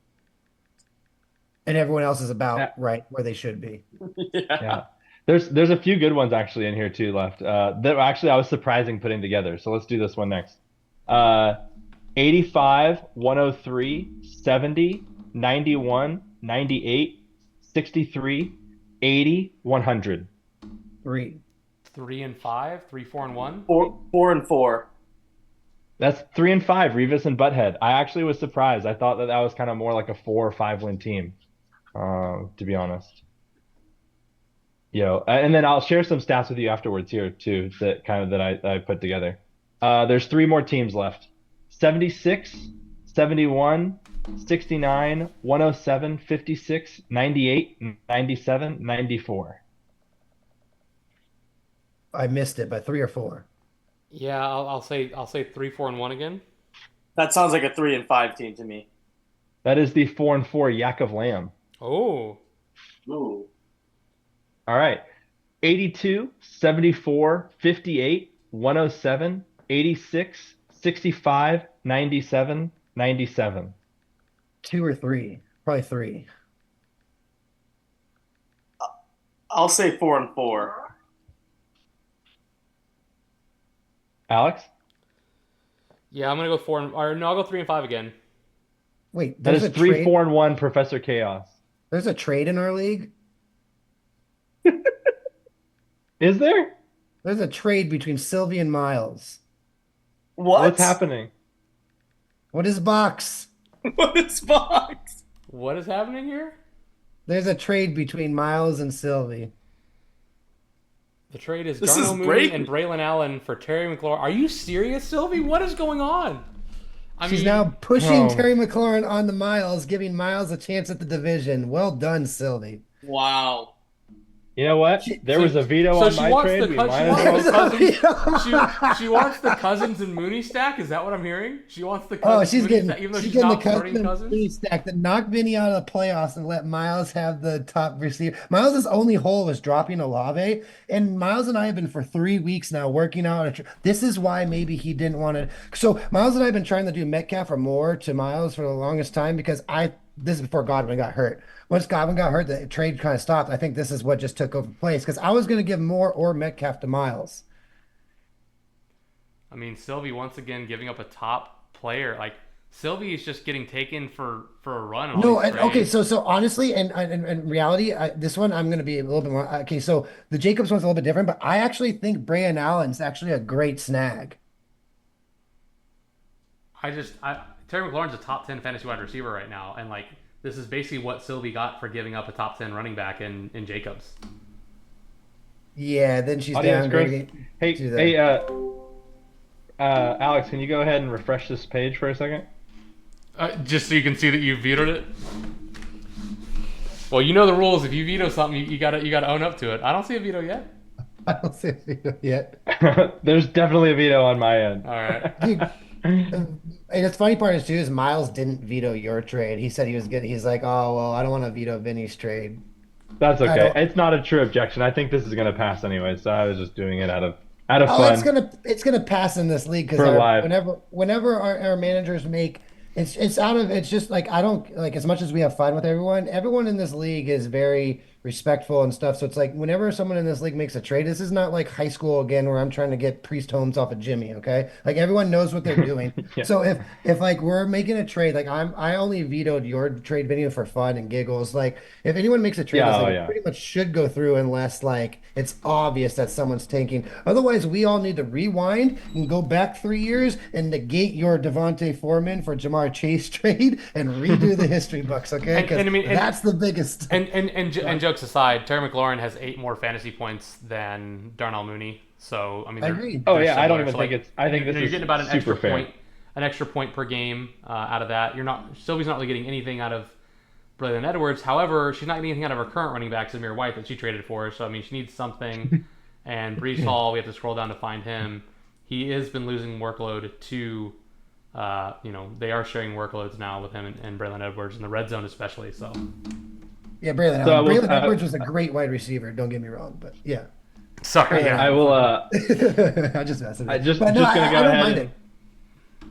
and everyone else is uh, about right where they should be. Yeah. yeah. There's a few good ones actually in here too left. That actually I was surprising putting together. So let's do this one next. 85, 103, 70, 91, 98, 63, 80, 100. 3. 3-5, 3-4-1. 4 and 4. That's 3 and 5, Revis and Butthead. I actually was surprised. I thought that was kind of more like a 4 or 5 win team, to be honest. And then I'll share some stats with you afterwards here too, that I put together. There's 3 more teams left. 76, 71, 69, 107, 56, 98, 97, 94. I missed it by 3 or 4. Yeah, I'll say 3-4-1 again. That sounds like a 3 and 5 team to me. That is the 4 and 4 Yak of Lamb. Oh, Ooh. All right. 82, 74, 58, 107, 86, 65, 97, 97. 2 or 3. Probably 3. I'll say 4 and 4. Alex? yeah, I'm gonna go 4 or no, I'll go 3-5 again. Wait, That there's is a 3, trade. 4, and 1 Professor Chaos. There's a trade in our league. Is there? There's a trade between Sylvie and Miles. What? What's happening? What is box? What is Fox? What is happening here? There's a trade between Miles and Sylvie. The trade is This is Darnell Mooney breaking. and Braylon Allen for Terry McLaurin. Are you serious, Sylvie? What is going on? I She's now mean, pushing Oh, Terry McLaurin on the Miles, giving Miles a chance at the division. Well done, Sylvie. Wow. you know what? She, There so was a veto so on she my wants trade. the We she might as wants the well. She wants the Cousins and Mooney stack. Is that what I'm hearing? She wants the Oh, Cousins Mooney stack, even though she's getting the not starting cousin Cousins. stack to knock Vinny out of the playoffs and let Miles have the top receiver. Miles's only hole was dropping Olave, and Miles and I have been for 3 weeks now working out. This is why maybe he didn't want to. So Miles and I have been trying to do Metcalf or more to Miles for the longest time because this is before Godwin got hurt. Once Godwin got hurt, the trade kind of stopped. I think this is what just took over place because I was going to give Moore or Metcalf to Miles. I mean, Sylvie once again giving up a top player. Like Sylvie is just getting taken for a run in all No, these okay, trades. so honestly, and reality, this one I'm going to be a little bit more okay. So the Jacobs one's a little bit different, but I actually think Brayan Allen's actually a great snag. Terry McLaurin's a top 10 fantasy wide receiver right now, and like this is basically what Sylvie got for giving up a top 10 running back in Jacobs. Yeah, then she's Audience, Chris. downgrading Hey, to the. hey, Alex, can you go ahead and refresh this page for a second? Just so you can see that you vetoed it. Well, you know the rules. If you veto something, you gotta own up to it. I don't see a veto yet. I don't see a video yet, There's definitely a veto on my end. All right. dude. And the funny part is too is Miles didn't veto your trade. He said he was good. He's like, oh well, I don't want to veto Vinny's trade. That's I okay. don't. It's not a true objection. I think this is gonna pass anyway, so I was just doing it out of Oh, fun it's gonna pass in this league because for live. whenever our managers make it's just like I don't like as much as we have fun with everyone in this league is very respectful and stuff. So it's like whenever someone in this league makes a trade, this is not like high school again where I'm trying to get Priest Holmes off of Jimmy, okay? Like everyone knows what they're doing. Yeah. So if like we're making a trade, like I only vetoed your trade video for fun and giggles. Like if anyone makes a trade, Yeah, it's oh like it yeah. pretty much should go through unless like it's obvious that someone's tanking. Otherwise, we all need to rewind and go back 3 years and negate your Devontae Foreman for Jamar Chase trade and redo the history books, okay? Because And I mean, that's the biggest. and jokes aside, Terry McLaurin has 8 more fantasy points than Darnell Mooney. So I mean, I they're, agree. Oh they're yeah, I don't similar. even So, think like, it's. I think this you're is getting about super fair. an extra point per game out of that. You're not Sylvie's not really getting anything out of Braylon Edwards. However, she's not getting anything out of her current running back, Zamir White, that she traded for. So I mean, she needs something. And Brees Hall, we have to scroll down to find him. He has been losing workload to, they are sharing workloads now with him and Braylon Edwards in the red zone especially. So Yeah, Braylon So I Allen. will. Braylon Edwards was a great wide receiver. Don't get me wrong, but yeah, sorry, yeah. I will. I just messing. I just But no, just gonna go I don't ahead. mind And, it.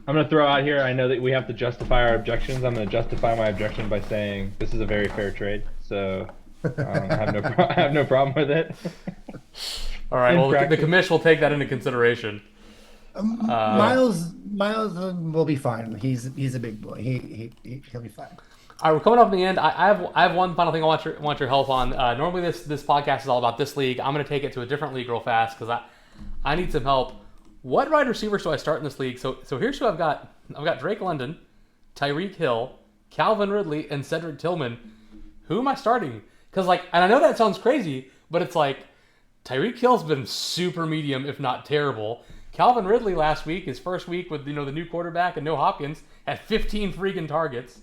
I'm gonna throw out here. I know that we have to justify our objections. I'm gonna justify my objection by saying this is a very fair trade. So I have no I have no problem with it. All right. In Well, the practice. commish will take that into consideration. Miles will be fine. He's a big boy. He'll be fine. All right, we're coming up to the end. I have one final thing I want your help on. Normally this podcast is all about this league. I'm going to take it to a different league real fast because I need some help. What wide receivers do I start in this league? So here's who I've got. I've got Drake London, Tyreek Hill, Calvin Ridley, and Cedric Tillman. Who am I starting? Because and I know that sounds crazy, but it's like Tyreek Hill's been super medium, if not terrible. Calvin Ridley last week, his first week with the new quarterback and no Hopkins, had 15 freaking targets.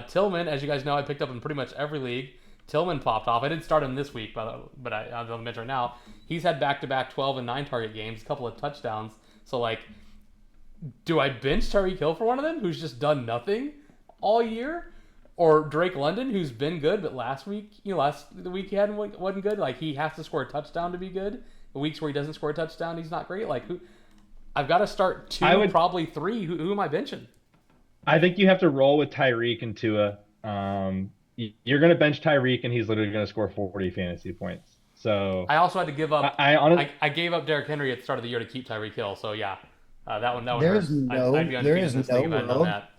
Tillman, as you guys know, I picked up in pretty much every league. Tillman popped off. I didn't start him this week, but I'm on the bench right now. He's had back-to-back 12 and 9 target games, a couple of touchdowns. So, do I bench Tyreek Hill for one of them, who's just done nothing all year? Or Drake London, who's been good, but the week he had wasn't good. He has to score a touchdown to be good. The weeks where he doesn't score a touchdown, he's not great. Who? I've got to start 2, probably 3. Who am I benching? I think you have to roll with Tyreek and Tua. You're going to bench Tyreek, and he's literally going to score 40 fantasy points. So I also had to give up. I honestly, I gave up Derrick Henry at the start of the year to keep Tyreek Hill. So yeah, that one There hurts. is no I'd be there undefeated is in this no league if I had done world that.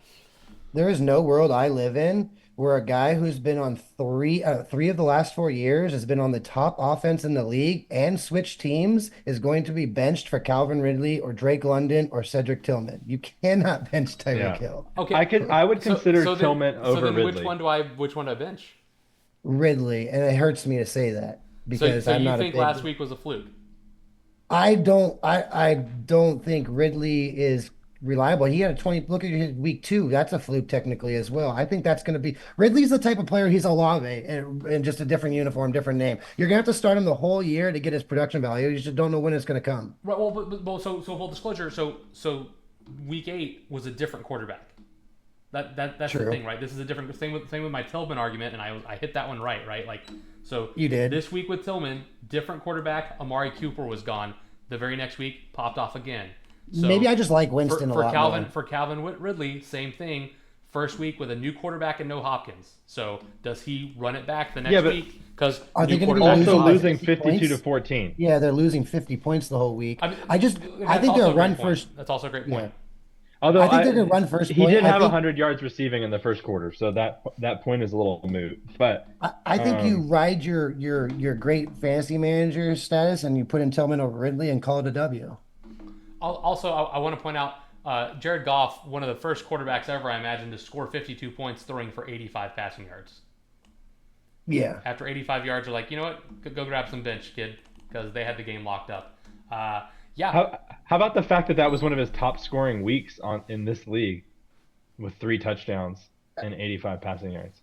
there is no world I live in where a guy who's been on three of the last 4 years has been on the top offense in the league and switched teams is going to be benched for Calvin Ridley or Drake London or Cedric Tillman. You cannot bench Tyreek Yeah. Hill. Okay, I would consider then- Tillman over then Ridley. which one do I bench? Ridley, and it hurts me to say that because So I'm you not a think big. last week was a fluke? I don't think Ridley is reliable. He had a 20. Look at his week 2. That's a fluke technically as well. I think that's going to be Ridley's the type of player. He's a Olave and just a different uniform, different name. You're going to have to start him the whole year to get his production value. You just don't know when it's going to come. Right. Well, so full disclosure. So week 8 was a different quarterback. That's True. the thing, right? This is a different thing with my Tillman argument, and I hit that one right? Like, so You did. this week with Tillman, different quarterback. Amari Cooper was gone. The very next week, popped off again. So Maybe I just like Winston a lot more. For Calvin Ridley, same thing. First week with a new quarterback and no Hopkins. So does he run it back the next week? Because Are they going to be also losing 50 52 points? to 14. Yeah, they're losing 50 points the whole week. I that's think also they'll a run great point. first. That's also a great point. Although I think they're going to run first. He point. did I have think- 100 yards receiving in the first quarter, so that point is a little moot. But I think you ride your great fantasy manager status and you put in Tillman over Ridley and call it a W. Also, I want to point out Jared Goff, one of the first quarterbacks ever, I imagine, to score 52 points throwing for 85 passing yards. Yeah. After 85 yards, you're like, you know what? Go grab some bench, kid, because they had the game locked up. Yeah. How about the fact that was one of his top scoring weeks in this league with 3 touchdowns and 85 passing yards?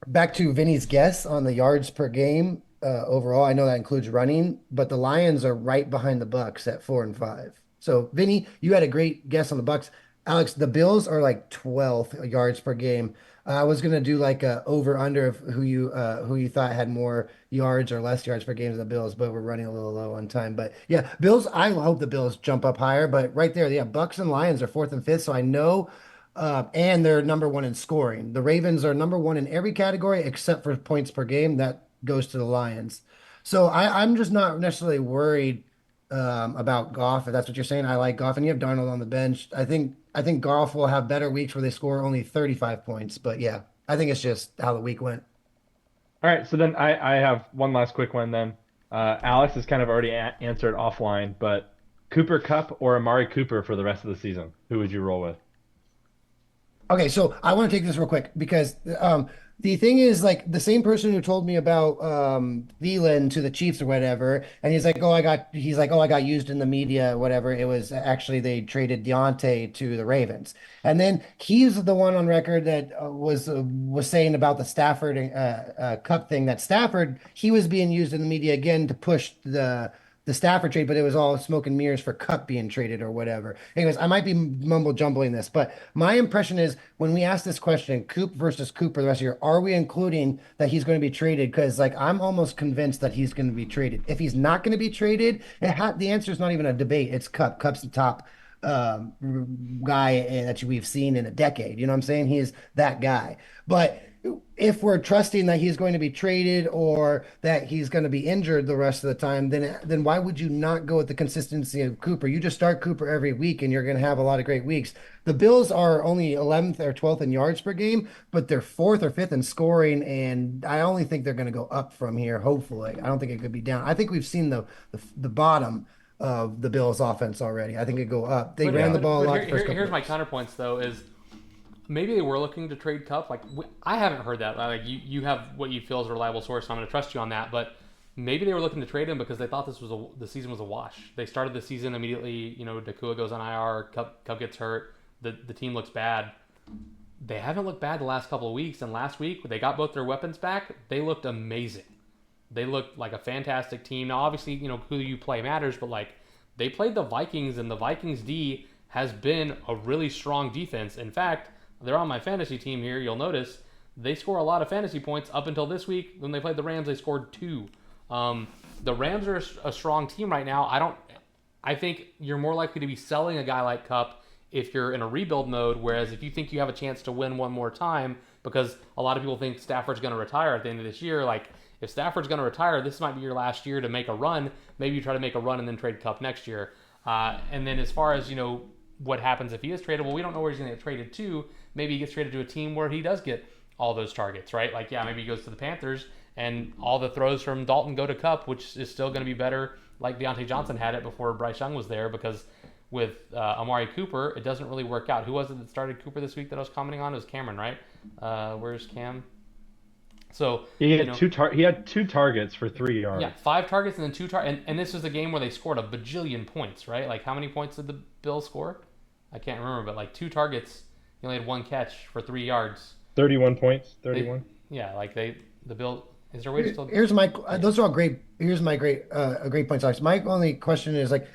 Back to Vinny's guess on the yards per game overall. I know that includes running, but the Lions are right behind the Bucks at 4 and 5. So Vinny, you had a great guess on the Bucks. Alex, the Bills are like 12th yards per game. I was gonna do like a over under of who you thought had more yards or less yards per game than the Bills, but we're running a little low on time. But yeah, Bills. I hope the Bills jump up higher. But right there, yeah, Bucks and Lions are 4th and 5th. So I know, and they're number 1 in scoring. The Ravens are number 1 in every category except for points per game. That goes to the Lions. So I'm just not necessarily worried about Goff, if that's what you're saying. I like Goff, and you have Darnold on the bench. I think Goff will have better weeks where they score only 35 points. But yeah, I think it's just how the week went. All right, so then I have one last quick one then. Alex has kind of already answered offline, but Cooper Kupp or Amari Cooper for the rest of the season? Who would you roll with? Okay, so I want to take this real quick because the thing is, like, the same person who told me about Thielen to the Chiefs or whatever, and he's like, oh, I got used in the media, whatever. It was actually they traded Deontay to the Ravens, and then he's the one on record that was saying about the Stafford Cup thing, that Stafford, he was being used in the media again to push the Stafford trade, but it was all smoke and mirrors for Cup being traded or whatever. Anyways, I might be mumble jumbling this, but my impression is when we ask this question, Coop versus Cooper the rest of the year, are we including that he's going to be traded? Because like I'm almost convinced that he's going to be traded. If he's not going to be traded, the answer is not even a debate. It's Cup. Cup's the top guy that we've seen in a decade. You know what I'm saying? He is that guy. But if we're trusting that he's going to be traded or that he's going to be injured the rest of the time, then why would you not go with the consistency of Cooper? You just start Cooper every week and you're going to have a lot of great weeks. The Bills are only 11th or 12th in yards per game, but they're 4th or 5th in scoring, and I only think they're going to go up from here, hopefully. I don't think it could be down. I think we've seen the bottom of the Bills offense already. I think it go up. They ran the ball a lot. Here's my counterpoints, though, is maybe they were looking to trade Cup. Like I haven't heard that. Like you have what you feel is a reliable source, so I'm going to trust you on that. But maybe they were looking to trade him because they thought the season was a wash. They started the season immediately. You know, Nakua goes on IR. Cup gets hurt. The team looks bad. They haven't looked bad the last couple of weeks. And last week they got both their weapons back. They looked amazing. They looked like a fantastic team. Now, obviously, you know who you play matters, but like they played the Vikings, and the Vikings D has been a really strong defense. In fact, they're on my fantasy team here. You'll notice they score a lot of fantasy points up until this week. When they played the Rams, they scored 2. The Rams are a strong team right now. I think you're more likely to be selling a guy like Cup if you're in a rebuild mode, whereas if you think you have a chance to win one more time, because a lot of people think Stafford's going to retire at the end of this year. Like, if Stafford's going to retire, this might be your last year to make a run. Maybe you try to make a run and then trade Cup next year. And then as far as, you know, what happens if he is traded, well, we don't know where he's going to get traded to. Maybe he gets traded to a team where he does get all those targets, right? Like, yeah, maybe he goes to the Panthers and all the throws from Dalton go to Cup, which is still going to be better like Deontay Johnson had it before Bryce Young was there, because with Amari Cooper, it doesn't really work out. Who was it that started Cooper this week that I was commenting on? It was Cameron, right? Where's Cam? So he had he had 2 targets for 3 yards. Yeah, 5 targets and then 2 targets. And this is a game where they scored a bajillion points, right? Like, how many points did the Bills score? I can't remember, but like 2 targets. He only had 1 catch for 3 yards. 31 points. They, 31. yeah, like the Bill. Is there a way to still? Here's my those are all great. Here's my great points, Alex. My only question is like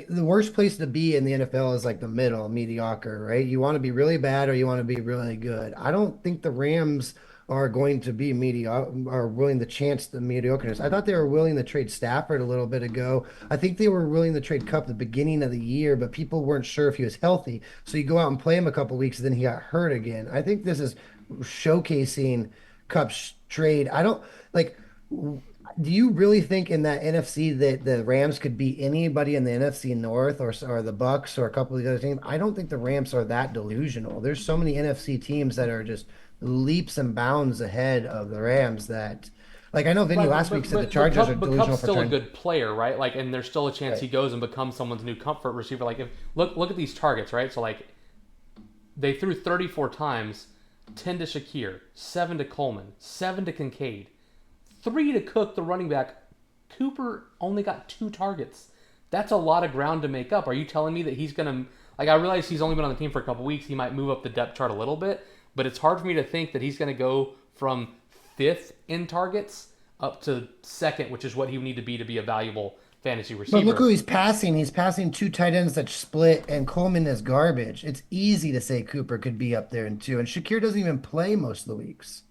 the worst place to be in the NFL is like the middle, mediocre, right? You want to be really bad or you want to be really good. I don't think the Rams are going to be mediocre are willing to chance the mediocreness. I thought they were willing to trade Stafford a little bit ago. I think they were willing to trade Cup at the beginning of the year, but people weren't sure if he was healthy. So you go out and play him a couple weeks, and then he got hurt again. I think this is showcasing Cup's trade. I don't like. Do you really think in that NFC that the Rams could beat anybody in the NFC North or the Bucks or a couple of the other teams? I don't think the Rams are that delusional. There's so many NFC teams that are just leaps and bounds ahead of the Rams that, like I know Vinny Right, last week said the Chargers are But delusional Cup's for still a trying. good player, right? Like, and there's still a chance he Right. goes and becomes someone's new comfort receiver. Like, if look at these targets, right? So like, they threw 34 times, 10 to Shakir, 7 to Coleman, 7 to Kincaid, 3 to Cook, the running back. Cooper only got 2 targets. That's a lot of ground to make up. Are you telling me that he's gonna like? I realize he's only been on the team for a couple weeks. He might move up the depth chart a little bit, but it's hard for me to think that he's gonna go from fifth in targets up to second, which is what he would need to be a valuable fantasy But look receiver. who he's passing. He's passing two tight ends that split, and Coleman is garbage. It's easy to say Cooper could be up there in two, and Shakir doesn't even play most of the weeks.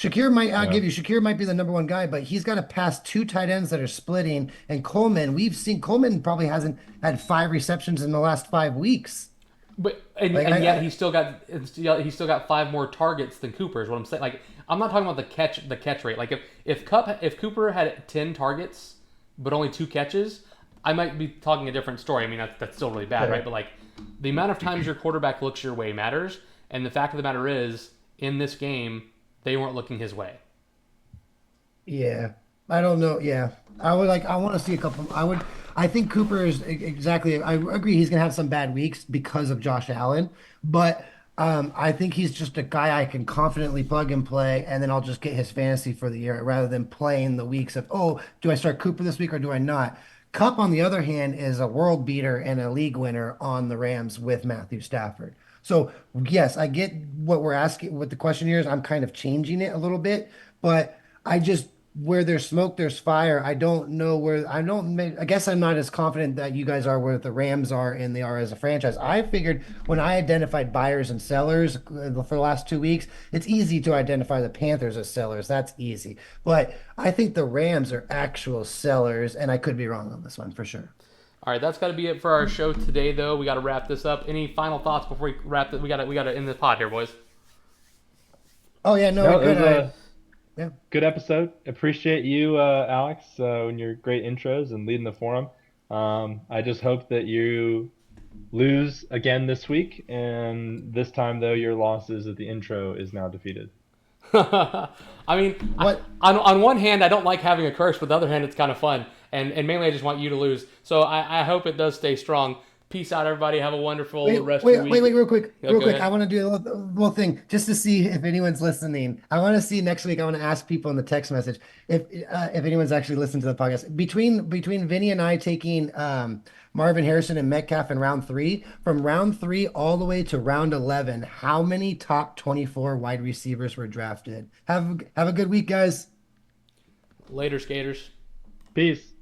I'll Yeah. give you, Shakir might be the number one guy, but he's got to pass two tight ends that are splitting. And Coleman, we've seen Coleman probably hasn't had 5 receptions in the last 5 weeks. But Like and yet he's still got 5 more targets than Cooper is what I'm saying. Like I'm not talking about the catch rate. Like if Cooper had 10 targets but only 2 catches, I might be talking a different story. I mean that's still really bad, right? But like the amount of times your quarterback looks your way matters, and the fact of the matter is in this game they weren't looking his way. Yeah, I don't know. Yeah, I want to see a couple. I think Cooper is exactly. I agree. He's gonna have some bad weeks because of Josh Allen, but I think he's just a guy I can confidently plug and play, and then I'll just get his fantasy for the year rather than playing the weeks of, oh, do I start Cooper this week or do I not? Cup, on the other hand, is a world beater and a league winner on the Rams with Matthew Stafford. So yes, I get what we're asking, what the question here is. I'm kind of changing it a little bit, but I just where there's smoke, there's fire. I don't know where I don't make, I guess I'm not as confident that you guys are where the Rams are and they are as a franchise. I figured when I identified buyers and sellers for the last 2 weeks, it's easy to identify the Panthers as sellers. That's easy. But I think the Rams are actual sellers, and I could be wrong on this one for sure. All right, that's got to be it for our show today, though. We got to wrap this up. Any final thoughts before we wrap it? We got to end the pod here, boys. Oh yeah, no, No, we it was could. a Yeah. good episode. Appreciate you, Alex, and your great intros and leading the forum. I just hope that you lose again this week, and this time, though, your losses at the intro is now defeated. I mean, What? on one hand, I don't like having a curse, but the other hand, it's kind of fun. And mainly, I just want you to lose. So I hope it does stay strong. Peace out, everybody. Have a wonderful rest of your week. Real quick, Yeah, real go quick. ahead. I want to do a little thing just to see if anyone's listening. I want to see next week. I want to ask people in the text message if anyone's actually listened to the podcast between Vinny and I taking Marvin Harrison and Metcalf in round 3. From round 3 all the way to round 11. How many top 24 wide receivers were drafted? Have a good week, guys. Later, skaters. Peace.